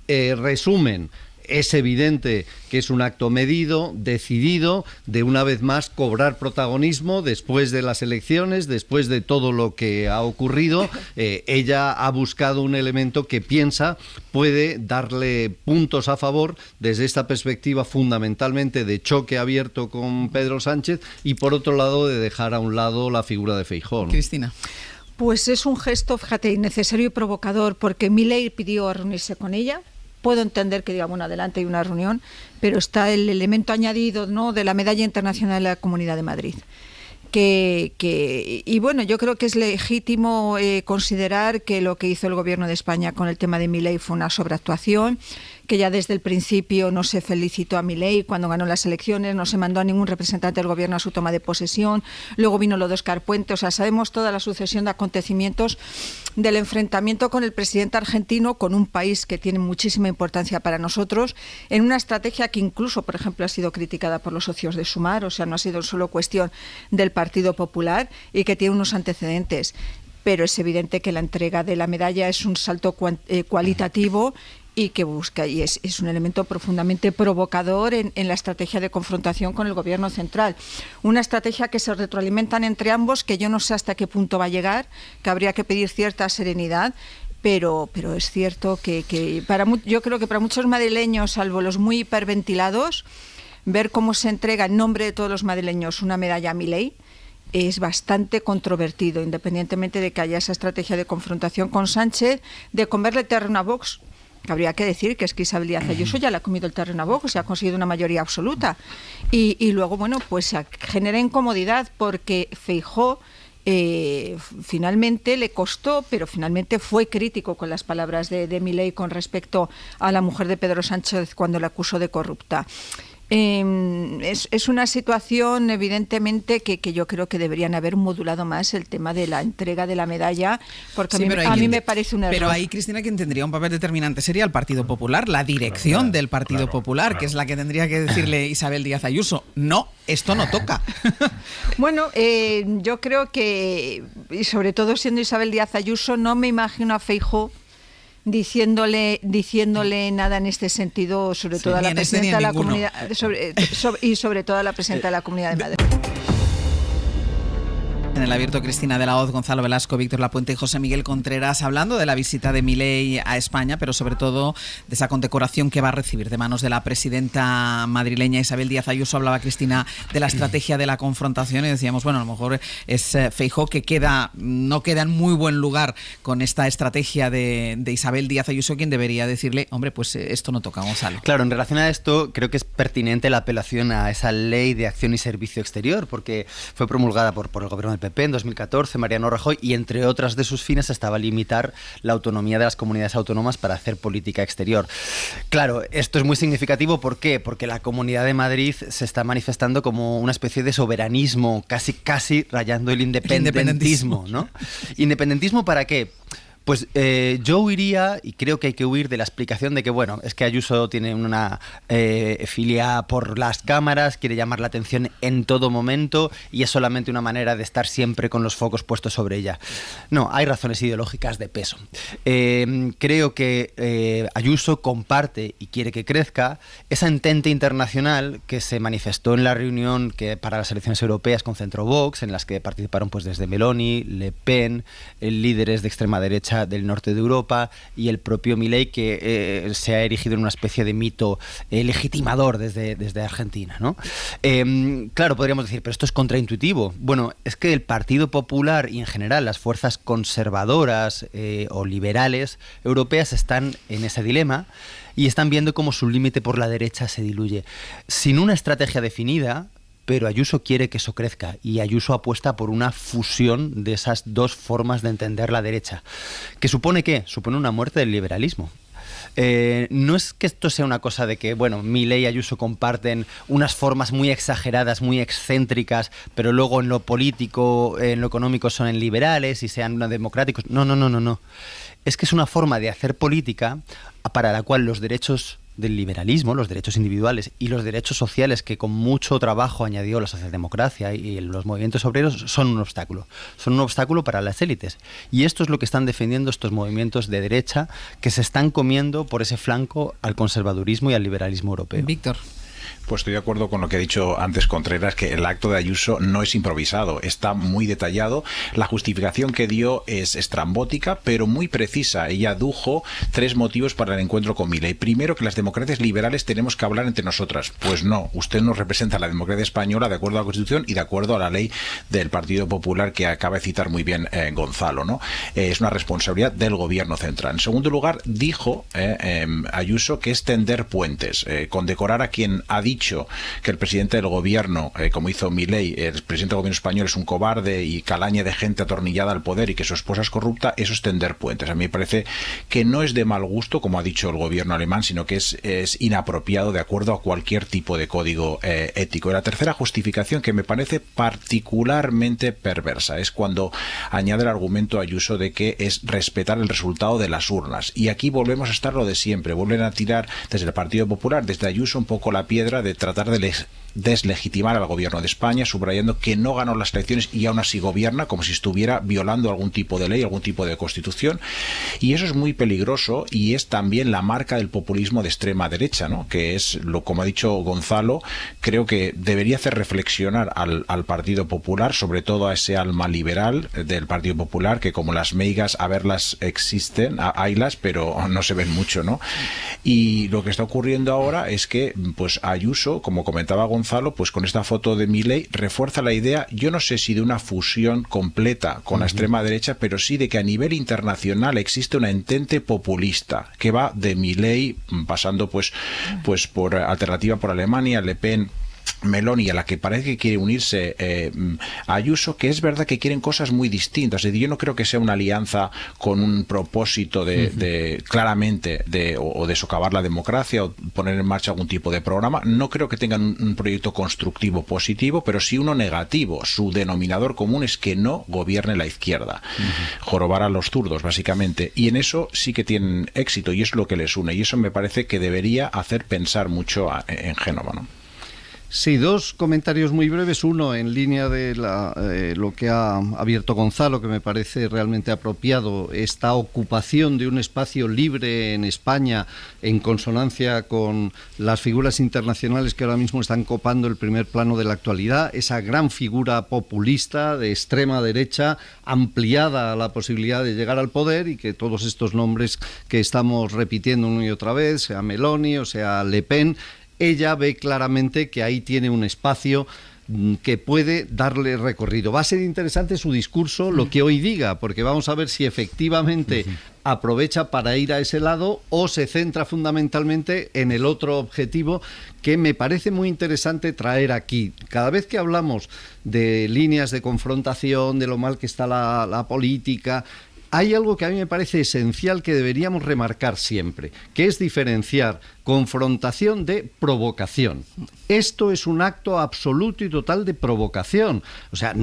Resumen, es evidente que es un acto medido, decidido, de una vez más cobrar protagonismo después de las elecciones, después de todo lo que ha ocurrido. Ella ha buscado un elemento que piensa puede darle puntos a favor desde esta perspectiva fundamentalmente de choque abierto con Pedro Sánchez y por otro lado de dejar a un lado la figura de Feijóo, ¿no? Cristina. Pues es un gesto, fíjate, innecesario y provocador, porque Milei pidió reunirse con ella, puedo entender que diga, bueno, adelante hay una reunión, pero está el elemento añadido, ¿no?, de la medalla internacional de la Comunidad de Madrid. Y bueno, yo creo que es legítimo considerar que lo que hizo el Gobierno de España con el tema de Milei fue una sobreactuación, que ya desde el principio no se felicitó a Milei cuando ganó las elecciones, no se mandó a ningún representante del Gobierno a su toma de posesión, luego vino lo de Óscar Puente, o sea, sabemos toda la sucesión de acontecimientos del enfrentamiento con el presidente argentino, con un país que tiene muchísima importancia para nosotros, en una estrategia que incluso, por ejemplo, ha sido criticada por los socios de Sumar, o sea, no ha sido solo cuestión del Partido Popular y que tiene unos antecedentes. Pero es evidente que la entrega de la medalla es un salto cualitativo y que busca, y es un elemento profundamente provocador en la estrategia de confrontación con el Gobierno central. Una estrategia que se retroalimentan entre ambos, que yo no sé hasta qué punto va a llegar, que habría que pedir cierta serenidad, pero es cierto que yo creo que para muchos madrileños, salvo los muy hiperventilados, ver cómo se entrega en nombre de todos los madrileños una medalla a Milei es bastante controvertido, independientemente de que haya esa estrategia de confrontación con Sánchez, de comerle terreno a Vox. Que habría que decir que es que Isabel Díaz Ayuso ya le ha comido el terreno a Vox, se ha conseguido una mayoría absoluta. Y luego, bueno, pues se genera incomodidad porque Feijóo finalmente le costó, pero finalmente fue crítico con las palabras de Milei con respecto a la mujer de Pedro Sánchez cuando la acusó de corrupta. Es una situación evidentemente que yo creo que deberían haber modulado más el tema de la entrega de la medalla, porque sí, a mí me parece un error. Pero ahí, Cristina, quien tendría un papel determinante sería el Partido Popular, la dirección del Partido Popular, que es la que tendría que decirle Isabel Díaz Ayuso, no, esto no toca. Bueno, yo creo que, y sobre todo siendo Isabel Díaz Ayuso, no me imagino a Feijóo diciéndole nada en este sentido, sobre todo a la presidenta de la Comunidad, sobre todo a la presidenta de la Comunidad de Madrid. En el abierto, Cristina de la Hoz, Gonzalo Velasco, Víctor Lapuente y José Miguel Contreras, hablando de la visita de Milei a España, pero sobre todo de esa condecoración que va a recibir de manos de la presidenta madrileña Isabel Díaz Ayuso. Hablaba Cristina de la estrategia de la confrontación y decíamos, bueno, a lo mejor es Feijóo que no queda en muy buen lugar con esta estrategia de Isabel Díaz Ayuso, quien debería decirle, hombre, pues esto no toca, Gonzalo. Claro, en relación a esto, creo que es pertinente la apelación a esa ley de acción y servicio exterior, porque fue promulgada por el gobierno del PP en 2014, Mariano Rajoy, y entre otras de sus fines estaba limitar la autonomía de las comunidades autónomas para hacer política exterior. Claro, esto es muy significativo, ¿por qué? Porque la Comunidad de Madrid se está manifestando como una especie de soberanismo, casi rayando el independentismo, ¿no? ¿Independentismo para qué? Pues yo huiría, y creo que hay que huir de la explicación de que, bueno, es que Ayuso tiene una filia por las cámaras, quiere llamar la atención en todo momento y es solamente una manera de estar siempre con los focos puestos sobre ella. No, hay razones ideológicas de peso. Creo que Ayuso comparte y quiere que crezca esa entente internacional que se manifestó en la reunión que para las elecciones europeas concentró Vox, en las que participaron pues desde Meloni, Le Pen, líderes de extrema derecha del norte de Europa y el propio Milei, que se ha erigido en una especie de mito legitimador desde Argentina, ¿no? Claro, podríamos decir, pero esto es contraintuitivo. Bueno, es que el Partido Popular y en general las fuerzas conservadoras o liberales europeas están en ese dilema y están viendo cómo su límite por la derecha se diluye. Sin una estrategia definida, pero Ayuso quiere que eso crezca y Ayuso apuesta por una fusión de esas dos formas de entender la derecha. ¿Que supone qué? Supone una muerte del liberalismo. No es que esto sea una cosa de que, bueno, Milei y Ayuso comparten unas formas muy exageradas, muy excéntricas, pero luego en lo político, en lo económico son liberales y sean democráticos. No. Es que es una forma de hacer política para la cual los derechos del liberalismo, los derechos individuales y los derechos sociales que con mucho trabajo añadió la socialdemocracia y los movimientos obreros son un obstáculo. Son un obstáculo para las élites. Y esto es lo que están defendiendo estos movimientos de derecha que se están comiendo por ese flanco al conservadurismo y al liberalismo europeo. Víctor. Pues estoy de acuerdo con lo que ha dicho antes Contreras, que el acto de Ayuso no es improvisado, está muy detallado. La justificación que dio es estrambótica, pero muy precisa. Ella adujo 3 motivos para el encuentro con Milei. Primero, que las democracias liberales tenemos que hablar entre nosotras. Pues no, usted nos representa la democracia española de acuerdo a la Constitución y de acuerdo a la ley del Partido Popular que acaba de citar muy bien Gonzalo, ¿no? Es una responsabilidad del gobierno central. En segundo lugar, dijo Ayuso que es tender puentes, condecorar a quien ha dicho que el presidente del gobierno, como hizo Milei, el presidente del gobierno español es un cobarde y calaña de gente atornillada al poder y que su esposa es corrupta, eso es tender puentes. A mí me parece que no es de mal gusto, como ha dicho el gobierno alemán, sino que es inapropiado de acuerdo a cualquier tipo de código ético. Y la tercera justificación, que me parece particularmente perversa, es cuando añade el argumento Ayuso de que es respetar el resultado de las urnas. Y aquí volvemos a estar lo de siempre, vuelven a tirar desde el Partido Popular, desde Ayuso, un poco la piedra de tratar de deslegitimar al gobierno de España, subrayando que no ganó las elecciones y aún así gobierna, como si estuviera violando algún tipo de ley, algún tipo de constitución. Y eso es muy peligroso y es también la marca del populismo de extrema derecha, ¿no? Que es, como ha dicho Gonzalo, creo que debería hacer reflexionar al Partido Popular, sobre todo a ese alma liberal del Partido Popular, que como las meigas, a verlas existen, haylas, pero no se ven mucho, ¿no? Y lo que está ocurriendo ahora es que, pues Ayuso, como comentaba Gonzalo, pues con esta foto de Milei refuerza la idea, yo no sé si de una fusión completa con la extrema derecha, pero sí de que a nivel internacional existe una entente populista que va de Milei pasando pues por Alternativa por Alemania, Le Pen, Meloni, a la que parece que quiere unirse Ayuso, que es verdad que quieren cosas muy distintas. Es decir, yo no creo que sea una alianza con un propósito de claramente de socavar la democracia o poner en marcha algún tipo de programa. No creo que tengan un proyecto constructivo positivo, pero sí uno negativo. Su denominador común es que no gobierne la izquierda, jorobar a los zurdos básicamente, y en eso sí que tienen éxito y es lo que les une, y eso me parece que debería hacer pensar mucho en Génova, ¿no? Sí, 2 comentarios muy breves. Uno, en línea de lo que ha abierto Gonzalo, que me parece realmente apropiado, esta ocupación de un espacio libre en España en consonancia con las figuras internacionales que ahora mismo están copando el primer plano de la actualidad, esa gran figura populista de extrema derecha, ampliada a la posibilidad de llegar al poder, y que todos estos nombres que estamos repitiendo una y otra vez, sea Meloni o sea Le Pen, ella ve claramente que ahí tiene un espacio que puede darle recorrido. Va a ser interesante su discurso, lo que hoy diga, porque vamos a ver si efectivamente aprovecha para ir a ese lado o se centra fundamentalmente en el otro objetivo que me parece muy interesante traer aquí. Cada vez que hablamos de líneas de confrontación, de lo mal que está la política, hay algo que a mí me parece esencial que deberíamos remarcar siempre, que es diferenciar confrontación de provocación. Esto es un acto absoluto y total de provocación. O sea,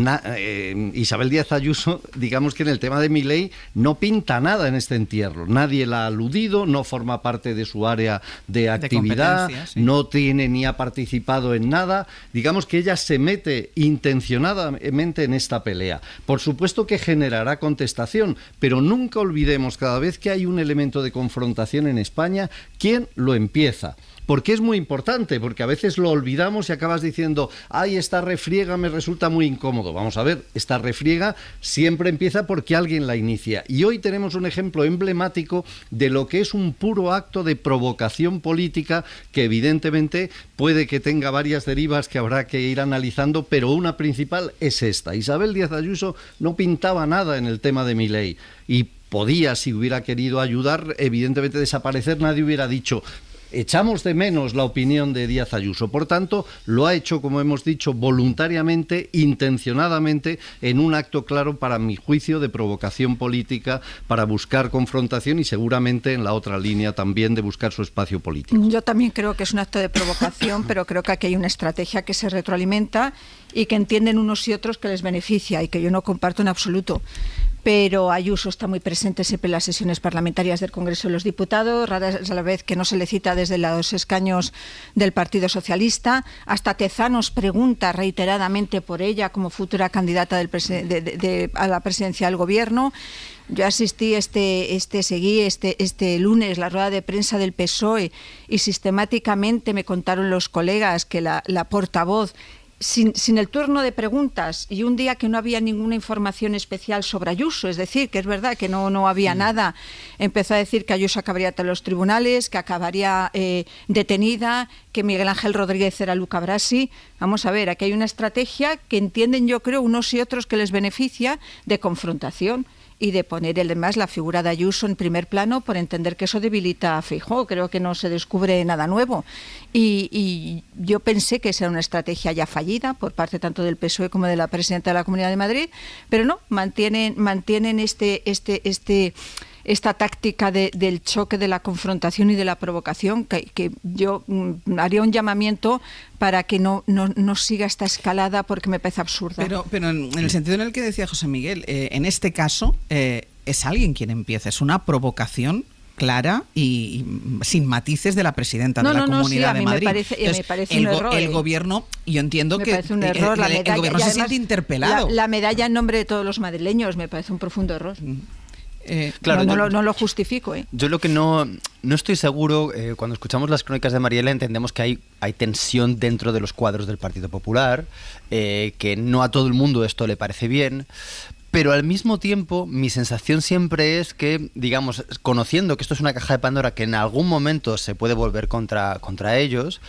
Isabel Díaz Ayuso, digamos que en el tema de Milei no pinta nada en este entierro. Nadie la ha aludido, no forma parte de su área de actividad, sí. No tiene ni ha participado en nada. Digamos que ella se mete intencionadamente en esta pelea. Por supuesto que generará contestación, pero nunca olvidemos, cada vez que hay un elemento de confrontación en España, ¿quién lo empieza? Porque es muy importante, porque a veces lo olvidamos y acabas diciendo, ay, esta refriega me resulta muy incómodo. Vamos a ver, esta refriega siempre empieza porque alguien la inicia. Y hoy tenemos un ejemplo emblemático de lo que es un puro acto de provocación política que evidentemente puede que tenga varias derivas que habrá que ir analizando, pero una principal es esta. Isabel Díaz Ayuso no pintaba nada en el tema de Milei y podía, si hubiera querido ayudar, evidentemente desaparecer. Nadie hubiera dicho, echamos de menos la opinión de Díaz Ayuso. Por tanto, lo ha hecho, como hemos dicho, voluntariamente, intencionadamente, en un acto claro, para mi juicio, de provocación política, para buscar confrontación y seguramente en la otra línea también de buscar su espacio político. Yo también creo que es un acto de provocación, pero creo que aquí hay una estrategia que se retroalimenta y que entienden unos y otros que les beneficia y que yo no comparto en absoluto. pero Ayuso está muy presente siempre en las sesiones parlamentarias del Congreso de los Diputados, rara es la vez que no se le cita desde los escaños del Partido Socialista. Hasta Tezanos pregunta reiteradamente por ella como futura candidata a la presidencia del Gobierno. Yo asistí seguí este lunes la rueda de prensa del PSOE y sistemáticamente me contaron los colegas que la portavoz, sin el turno de preguntas y un día que no había ninguna información especial sobre Ayuso, es decir, que es verdad que no había nada, empezó a decir que Ayuso acabaría ante los tribunales, que acabaría detenida, que Miguel Ángel Rodríguez era Luca Brasi. Vamos a ver, aquí hay una estrategia que entienden, yo creo, unos y otros que les beneficia, de confrontación y de poner además la figura de Ayuso en primer plano, por entender que eso debilita a Feijóo. Creo que no se descubre nada nuevo. Y yo pensé que esa era una estrategia ya fallida por parte tanto del PSOE como de la presidenta de la Comunidad de Madrid, pero no, mantienen esta táctica del choque, de la confrontación y de la provocación, que yo haría un llamamiento para que no siga esta escalada, porque me parece absurda. Pero en el sentido en el que decía José Miguel, en este caso es alguien quien empieza, es una provocación clara y sin matices de la presidenta de la Comunidad de Madrid. Me parece un error. El gobierno, yo entiendo que parece un error, el gobierno se siente interpelado. La medalla en nombre de todos los madrileños me parece un profundo error. Claro, no lo justifico. Yo lo que no estoy seguro, cuando escuchamos las crónicas de Mariela entendemos que hay tensión dentro de los cuadros del Partido Popular, que no a todo el mundo esto le parece bien, pero al mismo tiempo mi sensación siempre es que, digamos, conociendo que esto es una caja de Pandora que en algún momento se puede volver contra ellos,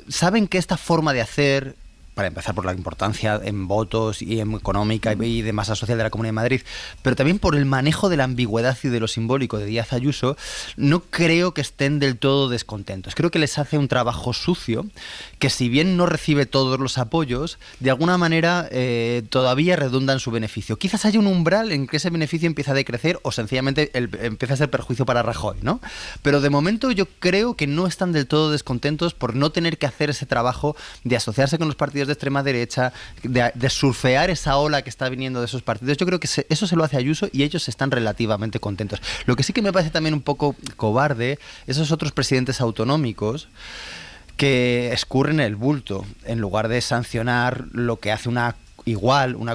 saben que esta forma de hacer, para empezar por la importancia en votos y en económica y de masa social de la Comunidad de Madrid, pero también por el manejo de la ambigüedad y de lo simbólico de Díaz Ayuso, no creo que estén del todo descontentos. Creo que les hace un trabajo sucio, que si bien no recibe todos los apoyos, de alguna manera todavía redunda en su beneficio. Quizás haya un umbral en que ese beneficio empieza a decrecer o sencillamente empieza a ser perjuicio para Rajoy, ¿no? Pero de momento yo creo que no están del todo descontentos por no tener que hacer ese trabajo de asociarse con los partidos de extrema derecha, de surfear esa ola que está viniendo de esos partidos. Yo creo que eso se lo hace Ayuso y ellos están relativamente contentos. Lo que sí que me parece también un poco cobarde, esos otros presidentes autonómicos que escurren el bulto en lugar de sancionar lo que hace una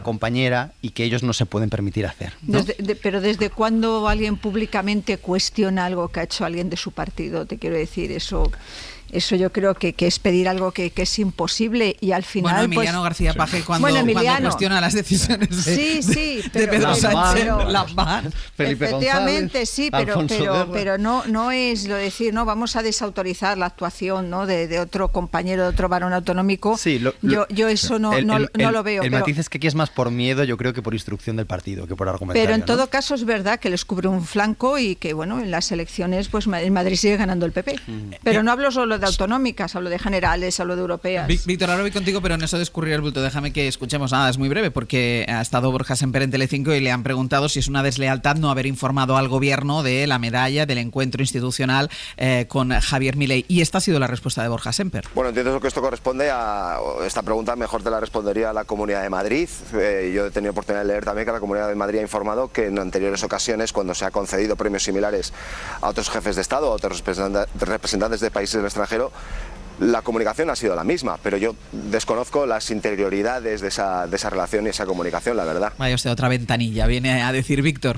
compañera y que ellos no se pueden permitir hacer, ¿no? Pero ¿desde cuándo alguien públicamente cuestiona algo que ha hecho alguien de su partido? Te quiero decir, eso yo creo que es pedir algo que es imposible y al final... Bueno, Emiliano García Paje cuando cuestiona las decisiones de Pedro Sánchez, Felipe Efectivamente, González, sí, pero no es lo decir, no vamos a desautorizar la actuación, ¿no?, de otro compañero, de otro varón autonómico. Sí, yo eso no lo veo. El matiz es que aquí es más por miedo, yo creo, que por instrucción del partido, que por argumentario. Pero en todo caso es verdad que les cubre un flanco y que, bueno, en las elecciones pues en Madrid sigue ganando el PP. Pero no hablo solo de autonómicas, hablo de generales, hablo de europeas. Víctor, ahora voy contigo, pero en eso de escurrir el bulto, déjame que escuchemos nada, es muy breve, porque ha estado Borja Semper en Telecinco y le han preguntado si es una deslealtad no haber informado al gobierno de la medalla del encuentro institucional con Javier Milei. Y esta ha sido la respuesta de Borja Semper. Bueno, entiendo que esto corresponde a esta pregunta, mejor te la respondería a la Comunidad de Madrid. Yo he tenido oportunidad de leer también que la Comunidad de Madrid ha informado que en anteriores ocasiones, cuando se ha concedido premios similares a otros jefes de Estado, a otros representantes de países del extranjero, la comunicación ha sido la misma, pero yo desconozco las interioridades de esa relación y esa comunicación, la verdad. Vaya usted, otra ventanilla, viene a decir Víctor.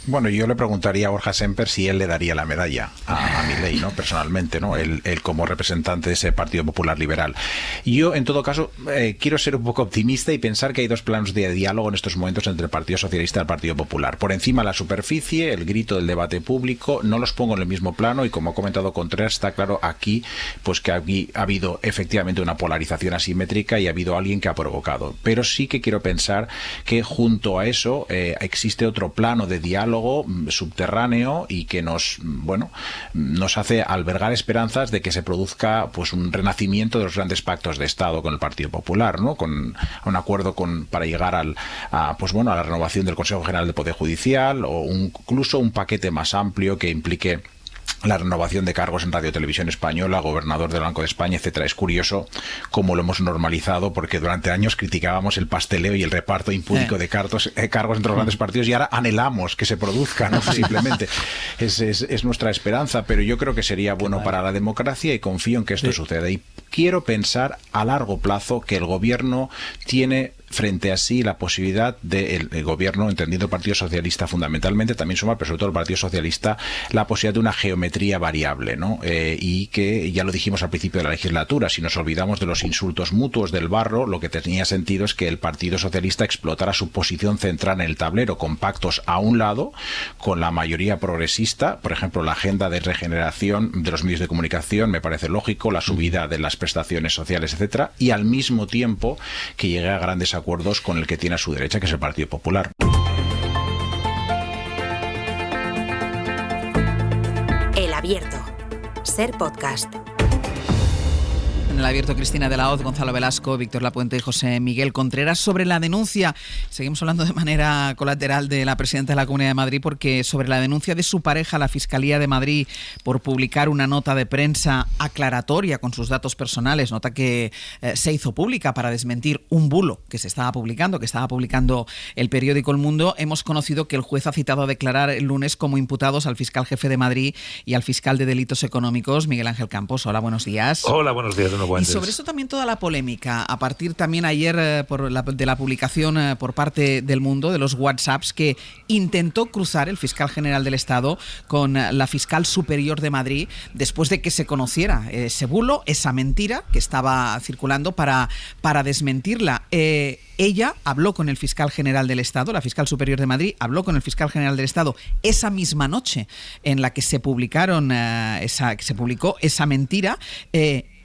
Bueno, yo le preguntaría a Borja Semper si él le daría la medalla a Milei, ¿no? Personalmente, ¿no? Él como representante de ese Partido Popular Liberal. Yo, en todo caso, quiero ser un poco optimista y pensar que hay dos planos de diálogo en estos momentos entre el Partido Socialista y el Partido Popular. Por encima, la superficie, el grito del debate público, no los pongo en el mismo plano y, como ha comentado Contreras, está claro aquí pues que aquí ha habido efectivamente una polarización asimétrica y ha habido alguien que ha provocado. Pero sí que quiero pensar que junto a eso existe otro plano de diálogo subterráneo y que nos hace albergar esperanzas de que se produzca pues un renacimiento de los grandes pactos de Estado con el Partido Popular, ¿no? Con un acuerdo para llegar a la renovación del Consejo General del Poder Judicial o incluso un paquete más amplio que implique la renovación de cargos en Radio Televisión Española, gobernador del Banco de España, etcétera. Es curioso cómo lo hemos normalizado, porque durante años criticábamos el pasteleo y el reparto impúdico de cargos entre los grandes partidos, y ahora anhelamos que se produzca, ¿no? Simplemente es nuestra esperanza, pero yo creo que sería bueno para la democracia y confío en que esto suceda. Y quiero pensar a largo plazo que el gobierno tiene frente a sí la posibilidad del gobierno, entendiendo el Partido Socialista fundamentalmente, también suma, pero sobre todo el Partido Socialista, la posibilidad de una geometría variable, ¿no? Y que ya lo dijimos al principio de la legislatura, si nos olvidamos de los insultos mutuos del barro, lo que tenía sentido es que el Partido Socialista explotara su posición central en el tablero, con pactos a un lado, con la mayoría progresista, por ejemplo, la agenda de regeneración de los medios de comunicación me parece lógico, la subida de las prestaciones sociales, etcétera, y al mismo tiempo que llegue a grandes acuerdos con el que tiene a su derecha, que es el Partido Popular. El Abierto. Ser podcast. En el Abierto, Cristina de la Hoz, Gonzalo Velasco, Víctor Lapuente y José Miguel Contreras. Sobre la denuncia, seguimos hablando de manera colateral de la presidenta de la Comunidad de Madrid, porque sobre la denuncia de su pareja a la Fiscalía de Madrid por publicar una nota de prensa aclaratoria con sus datos personales, nota que se hizo pública para desmentir un bulo que estaba publicando el periódico El Mundo, hemos conocido que el juez ha citado a declarar el lunes como imputados al fiscal jefe de Madrid y al fiscal de delitos económicos, Miguel Ángel Campos. Hola, buenos días. Hola, buenos días. Y sobre eso también toda la polémica, a partir también ayer de la publicación por parte del Mundo de los WhatsApps que intentó cruzar el fiscal general del Estado con la fiscal superior de Madrid después de que se conociera ese bulo, esa mentira que estaba circulando para desmentirla. Ella habló con el fiscal general del Estado, la fiscal superior de Madrid habló con el fiscal general del Estado esa misma noche en la que se publicó esa mentira.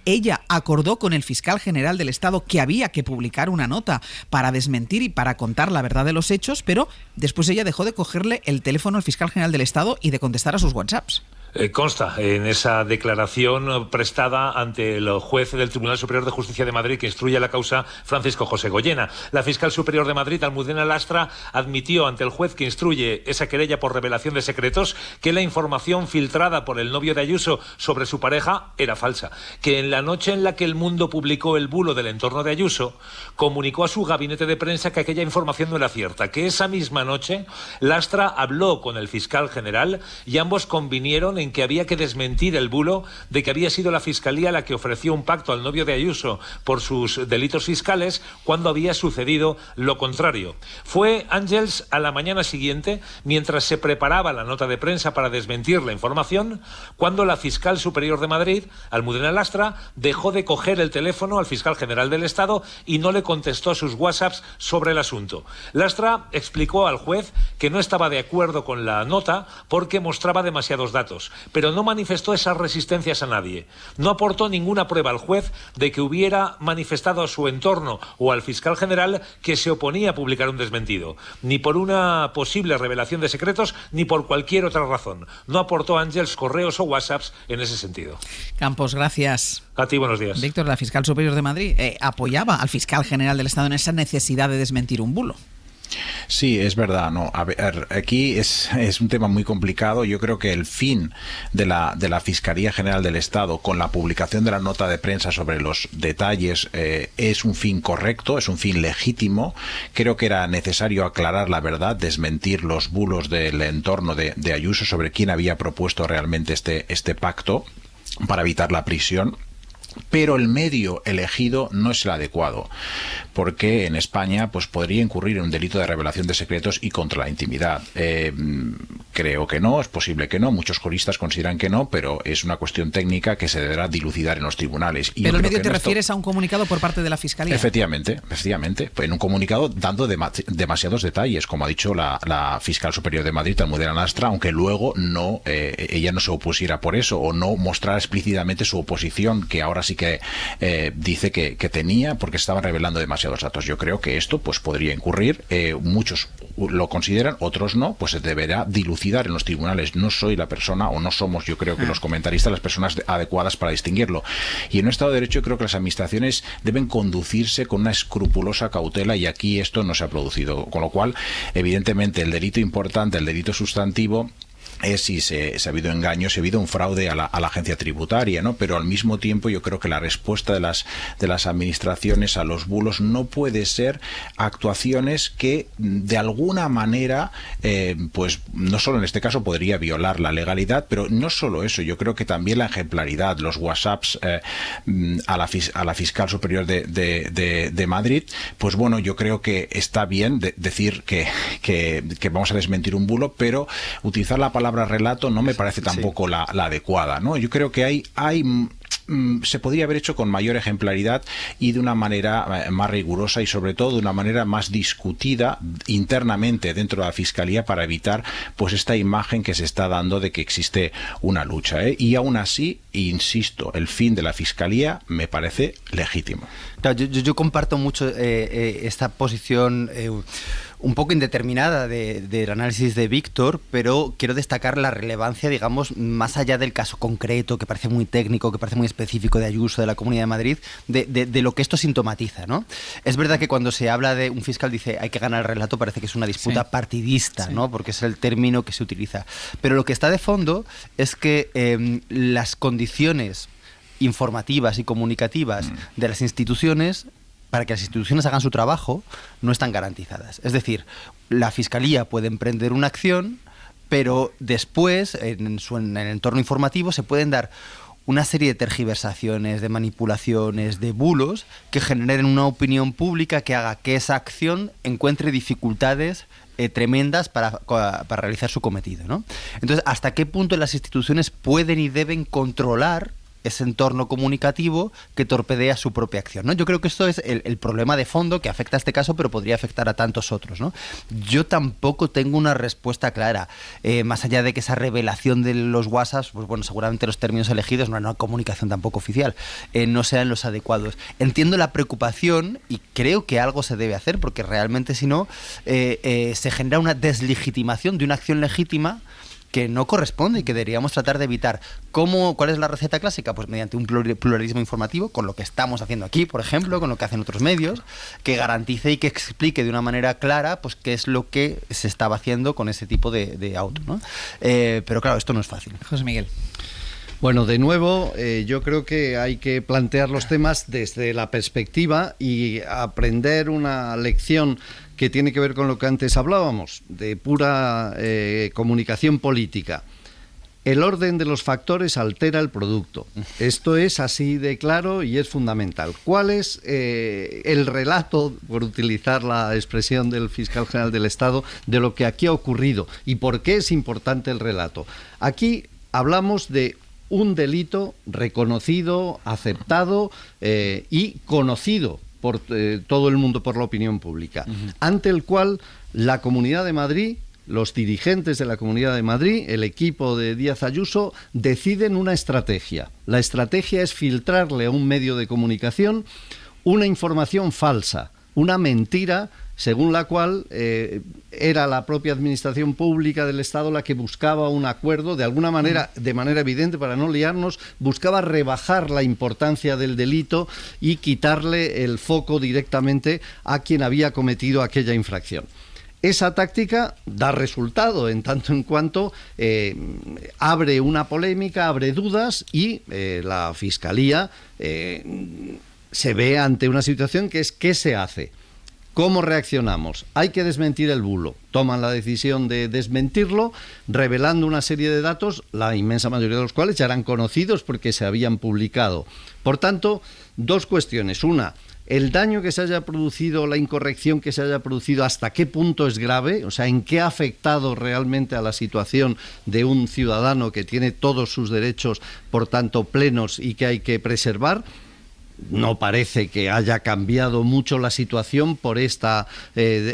Ella acordó con el fiscal general del Estado que había que publicar una nota para desmentir y para contar la verdad de los hechos, pero después ella dejó de cogerle el teléfono al fiscal general del Estado y de contestar a sus WhatsApps. Consta en esa declaración prestada ante el juez del Tribunal Superior de Justicia de Madrid que instruye la causa, Francisco José Goyena. La fiscal superior de Madrid, Almudena Lastra, admitió ante el juez que instruye esa querella por revelación de secretos que la información filtrada por el novio de Ayuso sobre su pareja era falsa, que en la noche en la que El Mundo publicó el bulo del entorno de Ayuso, comunicó a su gabinete de prensa que aquella información no era cierta, que esa misma noche Lastra habló con el fiscal general y ambos convinieron en que había que desmentir el bulo de que había sido la Fiscalía la que ofreció un pacto al novio de Ayuso por sus delitos fiscales cuando había sucedido lo contrario. Fue Ángels a la mañana siguiente, mientras se preparaba la nota de prensa para desmentir la información, cuando la fiscal superior de Madrid, Almudena Lastra, dejó de coger el teléfono al fiscal general del Estado y no le contestó sus WhatsApps sobre el asunto. Lastra explicó al juez que no estaba de acuerdo con la nota porque mostraba demasiados datos, pero no manifestó esas resistencias a nadie. No aportó ninguna prueba al juez de que hubiera manifestado a su entorno o al fiscal general que se oponía a publicar un desmentido, ni por una posible revelación de secretos, ni por cualquier otra razón. No aportó Ángels correos o WhatsApps en ese sentido. Campos, gracias. A ti, buenos días. Víctor, la fiscal superior de Madrid apoyaba al fiscal general del Estado en esa necesidad de desmentir un bulo. Sí, es verdad. No, a ver, aquí es un tema muy complicado. Yo creo que el fin de la Fiscalía General del Estado con la publicación de la nota de prensa sobre los detalles es un fin correcto, es un fin legítimo. Creo que era necesario aclarar la verdad, desmentir los bulos del entorno de Ayuso sobre quién había propuesto realmente este pacto para evitar la prisión. Pero el medio elegido no es el adecuado, porque en España pues podría incurrir en un delito de revelación de secretos y contra la intimidad. Creo que no, es posible que no, muchos juristas consideran que no, pero es una cuestión técnica que se deberá dilucidar en los tribunales. Y pero el medio te refieres a un comunicado por parte de la Fiscalía. Efectivamente, en un comunicado dando demasiados detalles, como ha dicho la fiscal superior de Madrid, Almudena Lastra, aunque luego ella no se opusiera por eso o no mostrara explícitamente su oposición, que ahora sí que dice que tenía, porque estaban revelando demasiados datos. Yo creo que esto pues podría incurrir, muchos lo consideran, otros no, pues se deberá dilucidar en los tribunales. No soy la persona, o no somos, yo creo que los comentaristas, las personas adecuadas para distinguirlo. Y en un Estado de Derecho creo que las administraciones deben conducirse con una escrupulosa cautela, y aquí esto no se ha producido. Con lo cual, evidentemente, el delito importante, el delito sustantivo, es si se ha habido engaños, si ha habido un fraude a la agencia tributaria, ¿no? Pero al mismo tiempo yo creo que la respuesta de las administraciones a los bulos no puede ser actuaciones que de alguna manera, pues no solo en este caso podría violar la legalidad, pero no solo eso, yo creo que también la ejemplaridad, los WhatsApps a la fiscal superior de Madrid, pues bueno, yo creo que está bien decir que vamos a desmentir un bulo, pero utilizar la palabra relato no me parece tampoco la adecuada, ¿no? Yo creo que se podría haber hecho con mayor ejemplaridad y de una manera más rigurosa y sobre todo de una manera más discutida internamente dentro de la Fiscalía para evitar pues esta imagen que se está dando de que existe una lucha, ¿eh? Y aún así, insisto, el fin de la Fiscalía me parece legítimo. Claro, yo comparto mucho esta posición un poco indeterminada del análisis de Víctor, pero quiero destacar la relevancia, digamos, más allá del caso concreto, que parece muy técnico, que parece muy específico de Ayuso, de la Comunidad de Madrid, de lo que esto sintomatiza, ¿no? Es verdad que cuando se habla de un fiscal dice hay que ganar el relato, parece que es una disputa partidista, ¿no? Porque es el término que se utiliza. Pero lo que está de fondo es que las condiciones informativas y comunicativas de las instituciones, para que las instituciones hagan su trabajo, no están garantizadas. Es decir, la Fiscalía puede emprender una acción, pero después, en el entorno informativo, se pueden dar una serie de tergiversaciones, de manipulaciones, de bulos que generen una opinión pública que haga que esa acción encuentre dificultades tremendas para realizar su cometido, ¿no? Entonces, ¿hasta qué punto las instituciones pueden y deben controlar ese entorno comunicativo que torpedea su propia acción, ¿no? Yo creo que esto es el problema de fondo que afecta a este caso, pero podría afectar a tantos otros, ¿no? Yo tampoco tengo una respuesta clara, más allá de que esa revelación de los WhatsApps, pues bueno, seguramente los términos elegidos, no hay una comunicación tampoco oficial, no sean los adecuados. Entiendo la preocupación y creo que algo se debe hacer, porque realmente si no, se genera una deslegitimación de una acción legítima que no corresponde y que deberíamos tratar de evitar. ¿Cuál es la receta clásica? Pues mediante un pluralismo informativo, con lo que estamos haciendo aquí, por ejemplo, con lo que hacen otros medios, que garantice y que explique de una manera clara pues qué es lo que se estaba haciendo con ese tipo de auto, ¿no? Pero claro, esto no es fácil. José Miguel. Bueno, de nuevo, yo creo que hay que plantear los temas desde la perspectiva y aprender una lección que tiene que ver con lo que antes hablábamos, de pura comunicación política. El orden de los factores altera el producto. Esto es así de claro y es fundamental. ¿Cuál es el relato, por utilizar la expresión del fiscal general del Estado, de lo que aquí ha ocurrido? ¿Y por qué es importante el relato? Aquí hablamos de un delito reconocido, aceptado y conocido por todo el mundo, por la opinión pública, ante el cual la Comunidad de Madrid, los dirigentes de la Comunidad de Madrid, el equipo de Díaz Ayuso, deciden una estrategia. La estrategia es filtrarle a un medio de comunicación una información falsa, una mentira, según la cual era la propia administración pública del Estado la que buscaba un acuerdo, de alguna manera, de manera evidente, para no liarnos, buscaba rebajar la importancia del delito y quitarle el foco directamente a quien había cometido aquella infracción. Esa táctica da resultado en tanto en cuanto abre una polémica, abre dudas y la Fiscalía se ve ante una situación que es ¿qué se hace? ¿Cómo reaccionamos? Hay que desmentir el bulo. Toman la decisión de desmentirlo, revelando una serie de datos, la inmensa mayoría de los cuales ya eran conocidos porque se habían publicado. Por tanto, dos cuestiones. Una, el daño que se haya producido, la incorrección que se haya producido, ¿hasta qué punto es grave? O sea, ¿en qué ha afectado realmente a la situación de un ciudadano que tiene todos sus derechos, por tanto, plenos y que hay que preservar? No parece que haya cambiado mucho la situación por esta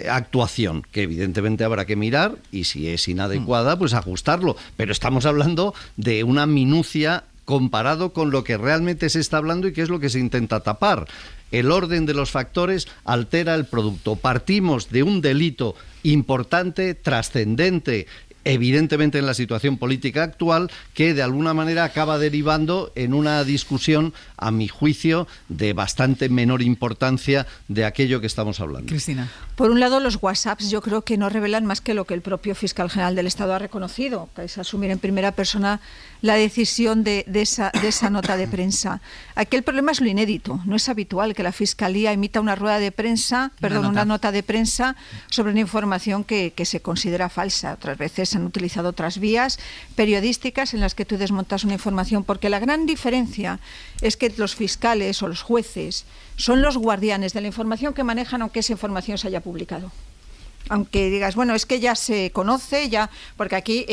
actuación, que evidentemente habrá que mirar y si es inadecuada, pues ajustarlo. Pero estamos hablando de una minucia comparado con lo que realmente se está hablando y que es lo que se intenta tapar. El orden de los factores altera el producto. Partimos de un delito importante, trascendente, evidentemente en la situación política actual, que de alguna manera acaba derivando en una discusión, a mi juicio, de bastante menor importancia de aquello que estamos hablando. Cristina. Por un lado, los WhatsApps yo creo que no revelan más que lo que el propio fiscal general del Estado ha reconocido, que es asumir en primera persona la decisión de esa nota de prensa. Aquí el problema es lo inédito. No es habitual que la Fiscalía emita una nota de prensa sobre una información que se considera falsa. Otras veces han utilizado otras vías periodísticas en las que tú desmontas una información, porque la gran diferencia es que los fiscales o los jueces son los guardianes de la información que manejan, aunque esa información se haya publicado. Aunque digas, bueno, es que ya se conoce, porque aquí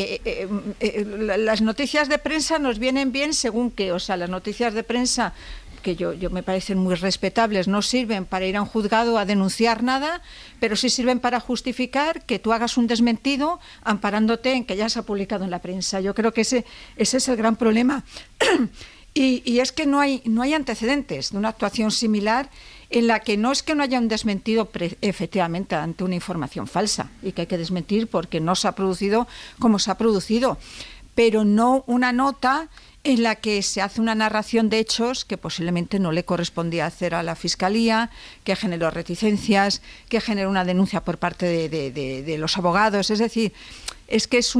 las noticias de prensa nos vienen bien según qué, o sea, las noticias de prensa que yo me parecen muy respetables, no sirven para ir a un juzgado a denunciar nada, pero sí sirven para justificar que tú hagas un desmentido amparándote en que ya se ha publicado en la prensa. Yo creo que ese es el gran problema. Y es que no hay antecedentes de una actuación similar en la que no es que no haya un desmentido efectivamente ante una información falsa y que hay que desmentir porque no se ha producido como se ha producido, pero no una nota en la que se hace una narración de hechos que posiblemente no le correspondía hacer a la Fiscalía, que generó reticencias, que generó una denuncia por parte de los abogados. Es decir, es que es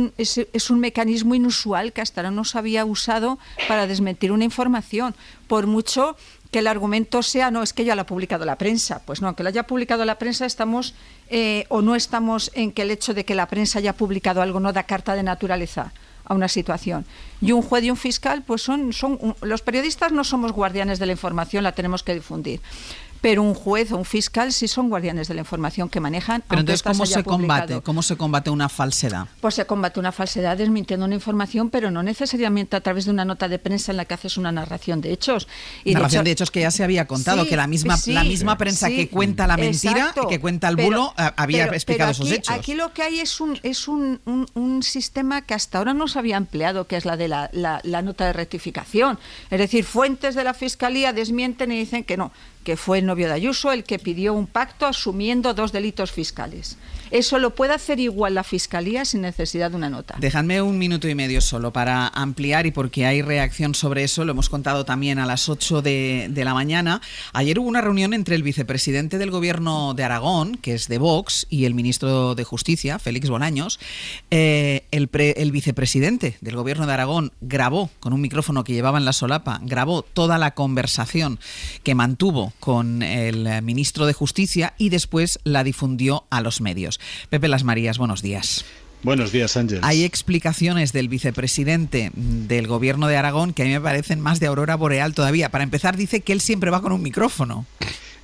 un mecanismo inusual que hasta ahora no se había usado para desmentir una información, por mucho que el argumento sea, no, es que ya lo ha publicado la prensa. Pues no, aunque lo haya publicado la prensa, estamos o no estamos en que el hecho de que la prensa haya publicado algo no da carta de naturaleza a una situación. Y un juez y un fiscal, pues los periodistas no somos guardianes de la información, la tenemos que difundir. Pero un juez o un fiscal sí son guardianes de la información que manejan. Pero entonces, ¿cómo se combate una falsedad? Pues se combate una falsedad desmintiendo una información, pero no necesariamente a través de una nota de prensa en la que haces una narración de hechos. Y narración de hechos que ya se había contado, que la misma prensa que cuenta la mentira, que cuenta el bulo, había explicado esos hechos. Aquí lo que hay es un sistema que hasta ahora no se había empleado, que es la de la nota de rectificación. Es decir, fuentes de la Fiscalía desmienten y dicen que no, que fue el novio de Ayuso el que pidió un pacto asumiendo 2 delitos fiscales. Eso lo puede hacer igual la Fiscalía sin necesidad de una nota. Dejadme 1 minuto y medio solo para ampliar, y porque hay reacción sobre eso, lo hemos contado también a las 8 de la mañana. Ayer hubo una reunión entre el vicepresidente del Gobierno de Aragón, que es de Vox, y el ministro de Justicia, Félix Bolaños. El vicepresidente del Gobierno de Aragón grabó, con un micrófono que llevaba en la solapa, grabó toda la conversación que mantuvo con el ministro de Justicia y después la difundió a los medios. Pepe Las Marías, buenos días. Buenos días, Ángel. Hay explicaciones del vicepresidente del Gobierno de Aragón que a mí me parecen más de aurora boreal todavía. Para empezar, dice que él siempre va con un micrófono.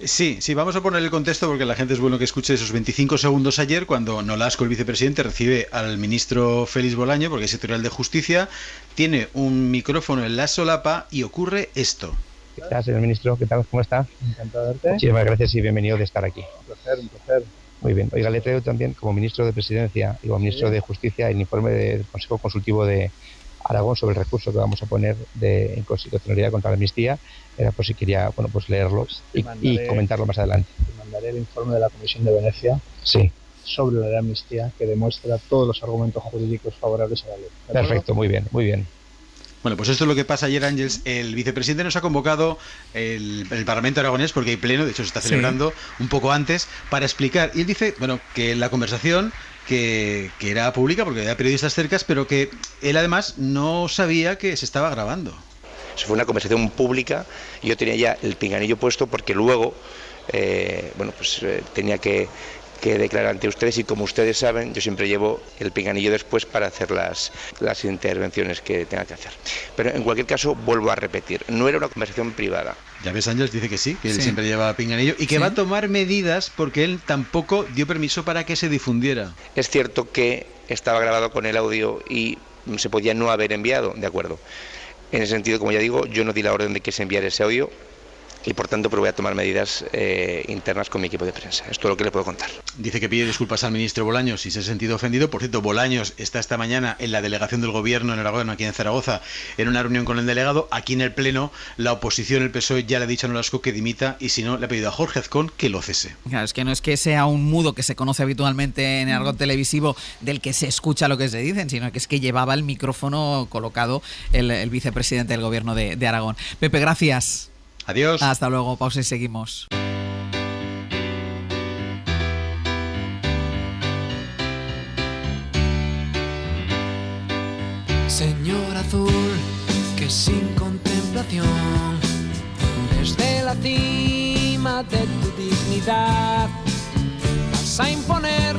Sí, vamos a poner el contexto porque la gente es bueno que escuche esos 25 segundos ayer cuando Nolasco, el vicepresidente, recibe al ministro Félix Bolaño, porque es sectorial de Justicia, tiene un micrófono en la solapa y ocurre esto. ¿Qué tal, señor ministro? ¿Qué tal? ¿Cómo está? Encantado de verte. Muchísimas gracias y bienvenido de estar aquí. Un placer. Muy bien. Oiga, le traigo también como ministro de Presidencia y como ministro de Justicia el informe del Consejo Consultivo de Aragón sobre el recurso que vamos a poner de inconstitucionalidad contra la amnistía. Era por si quería leerlo y comentarlo más adelante. Te mandaré el informe de la Comisión de Venecia sobre la ley de amnistía que demuestra todos los argumentos jurídicos favorables a la ley. Perfecto, muy bien, muy bien. Bueno, pues esto es lo que pasa ayer, Ángels. El vicepresidente nos ha convocado el Parlamento aragonés, porque hay pleno, de hecho se está celebrando un poco antes, para explicar. Y él dice, que la conversación que era pública, porque había periodistas cercas, pero que él además no sabía que se estaba grabando. Fue una conversación pública y yo tenía ya el pinganillo puesto porque luego, tenía que declarar ante ustedes, y como ustedes saben, yo siempre llevo el pinganillo después para hacer las intervenciones que tenga que hacer. Pero en cualquier caso, vuelvo a repetir, no era una conversación privada. Ya ves, Ángels dice que sí, que él siempre lleva pinganillo y que va a tomar medidas porque él tampoco dio permiso para que se difundiera. Es cierto que estaba grabado con el audio y se podía no haber enviado, de acuerdo. En ese sentido, como ya digo, yo no di la orden de que se enviara ese audio. y por tanto pues voy a tomar medidas internas con mi equipo de prensa. Es todo lo que le puedo contar. Dice que pide disculpas al ministro Bolaños si se ha sentido ofendido. Por cierto, Bolaños está esta mañana en la delegación del gobierno en Aragón, aquí en Zaragoza, en una reunión con el delegado. Aquí en el Pleno, la oposición, el PSOE, ya le ha dicho a Nolasco que dimita y si no, le ha pedido a Jorge Azcón que lo cese. Claro, es que no es que sea un mudo que se conoce habitualmente en el argot televisivo del que se escucha lo que se dicen, sino que es que llevaba el micrófono colocado el vicepresidente del gobierno de Aragón. Pepe, gracias. Adiós. Hasta luego, pausa y seguimos. Señor azul, que sin contemplación, desde la cima de tu dignidad, vas a imponer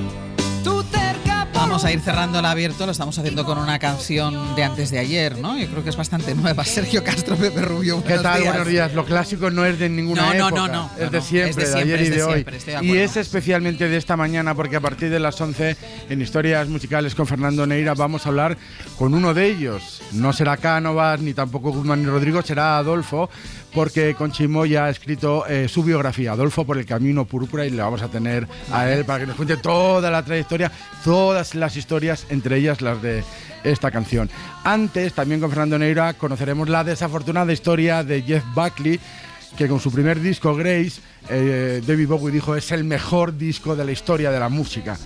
tu terca. Vamos a ir cerrando el abierto, lo estamos haciendo con una canción de antes de ayer, ¿no? Yo creo que es bastante nueva. Sergio Castro, Pepe Rubio, ¿qué tal? días. Buenos días. Lo clásico no es de ninguna época, es de siempre, de ayer y de hoy. Y es especialmente de esta mañana, porque a partir de las 11, en Historias Musicales con Fernando Neira, vamos a hablar con uno de ellos. No será Cánovas, ni tampoco Guzmán y Rodrigo, será Adolfo, porque Conchi Moya ha escrito su biografía, Adolfo por el camino púrpura, y le vamos a tener a él para que nos cuente toda la trayectoria, todas las historias, entre ellas las de esta canción. Antes, también con Fernando Neira, conoceremos la desafortunada historia de Jeff Buckley, que con su primer disco, Grace, David Bowie dijo es el mejor disco de la historia de la música.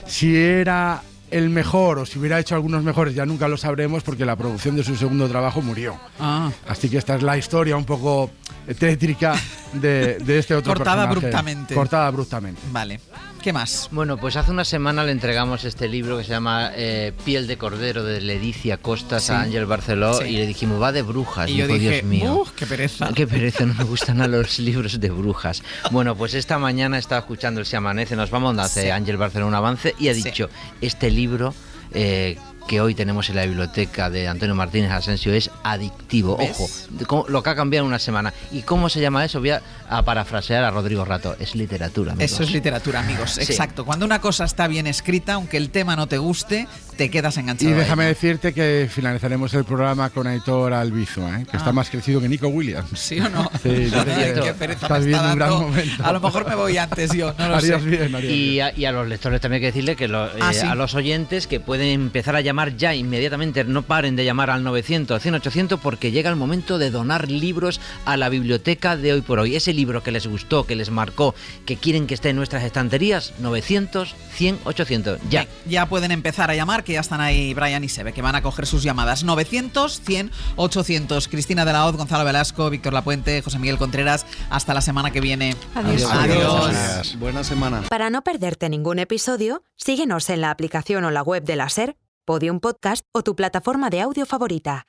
Si era el mejor o si hubiera hecho algunos mejores ya nunca lo sabremos, porque la producción de su segundo trabajo murió. Así que esta es la historia un poco tétrica de este otro Cortada personaje. abruptamente. Cortada abruptamente. Vale. ¿Qué más? Bueno, pues hace una semana le entregamos este libro que se llama Piel de Cordero, de Leticia Costas, a Ángel Barceló, y le dijimos, va de brujas. Y yo dijo, dije, Dios mío, qué pereza. Qué pereza, no me gustan a los libros de brujas. Bueno, pues esta mañana estaba escuchando el Se Amanece, nos vamos, donde hace Ángel Barceló un avance, y ha dicho, este libro que hoy tenemos en la biblioteca de Antonio Martínez Asensio es adictivo. ¿Ves? Ojo, lo que ha cambiado en una semana. ¿Y cómo se llama eso? Voy a parafrasear a Rodrigo Rato. Es literatura, amigos. Eso es literatura, amigos. Sí. Exacto. Cuando una cosa está bien escrita, aunque el tema no te guste, te quedas enganchado. Y déjame decirte que finalizaremos el programa con Aitor Albizu, que está más crecido que Nico Williams. ¿Sí o no? Sí, Qué pereza me está dando. A lo mejor me voy antes yo, no lo sé. Bien, y a los lectores también hay que decirle que a los oyentes que pueden empezar a llamar ya inmediatamente, no paren de llamar al 900 100 800, porque llega el momento de donar libros a la biblioteca de Hoy por Hoy. Ese libro que les gustó, que les marcó, que quieren que esté en nuestras estanterías, 900 100 800. Ya. Ya pueden empezar a llamar, que ya están ahí Brian y Sebe, que van a coger sus llamadas. 900 100 800. Cristina de la Hoz, Gonzalo Velasco, Víctor Lapuente, José Miguel Contreras. Hasta la semana que viene. Adiós. Adiós. Buena semana. Para no perderte ningún episodio, síguenos en la aplicación o la web de la SER, Podium Podcast o tu plataforma de audio favorita.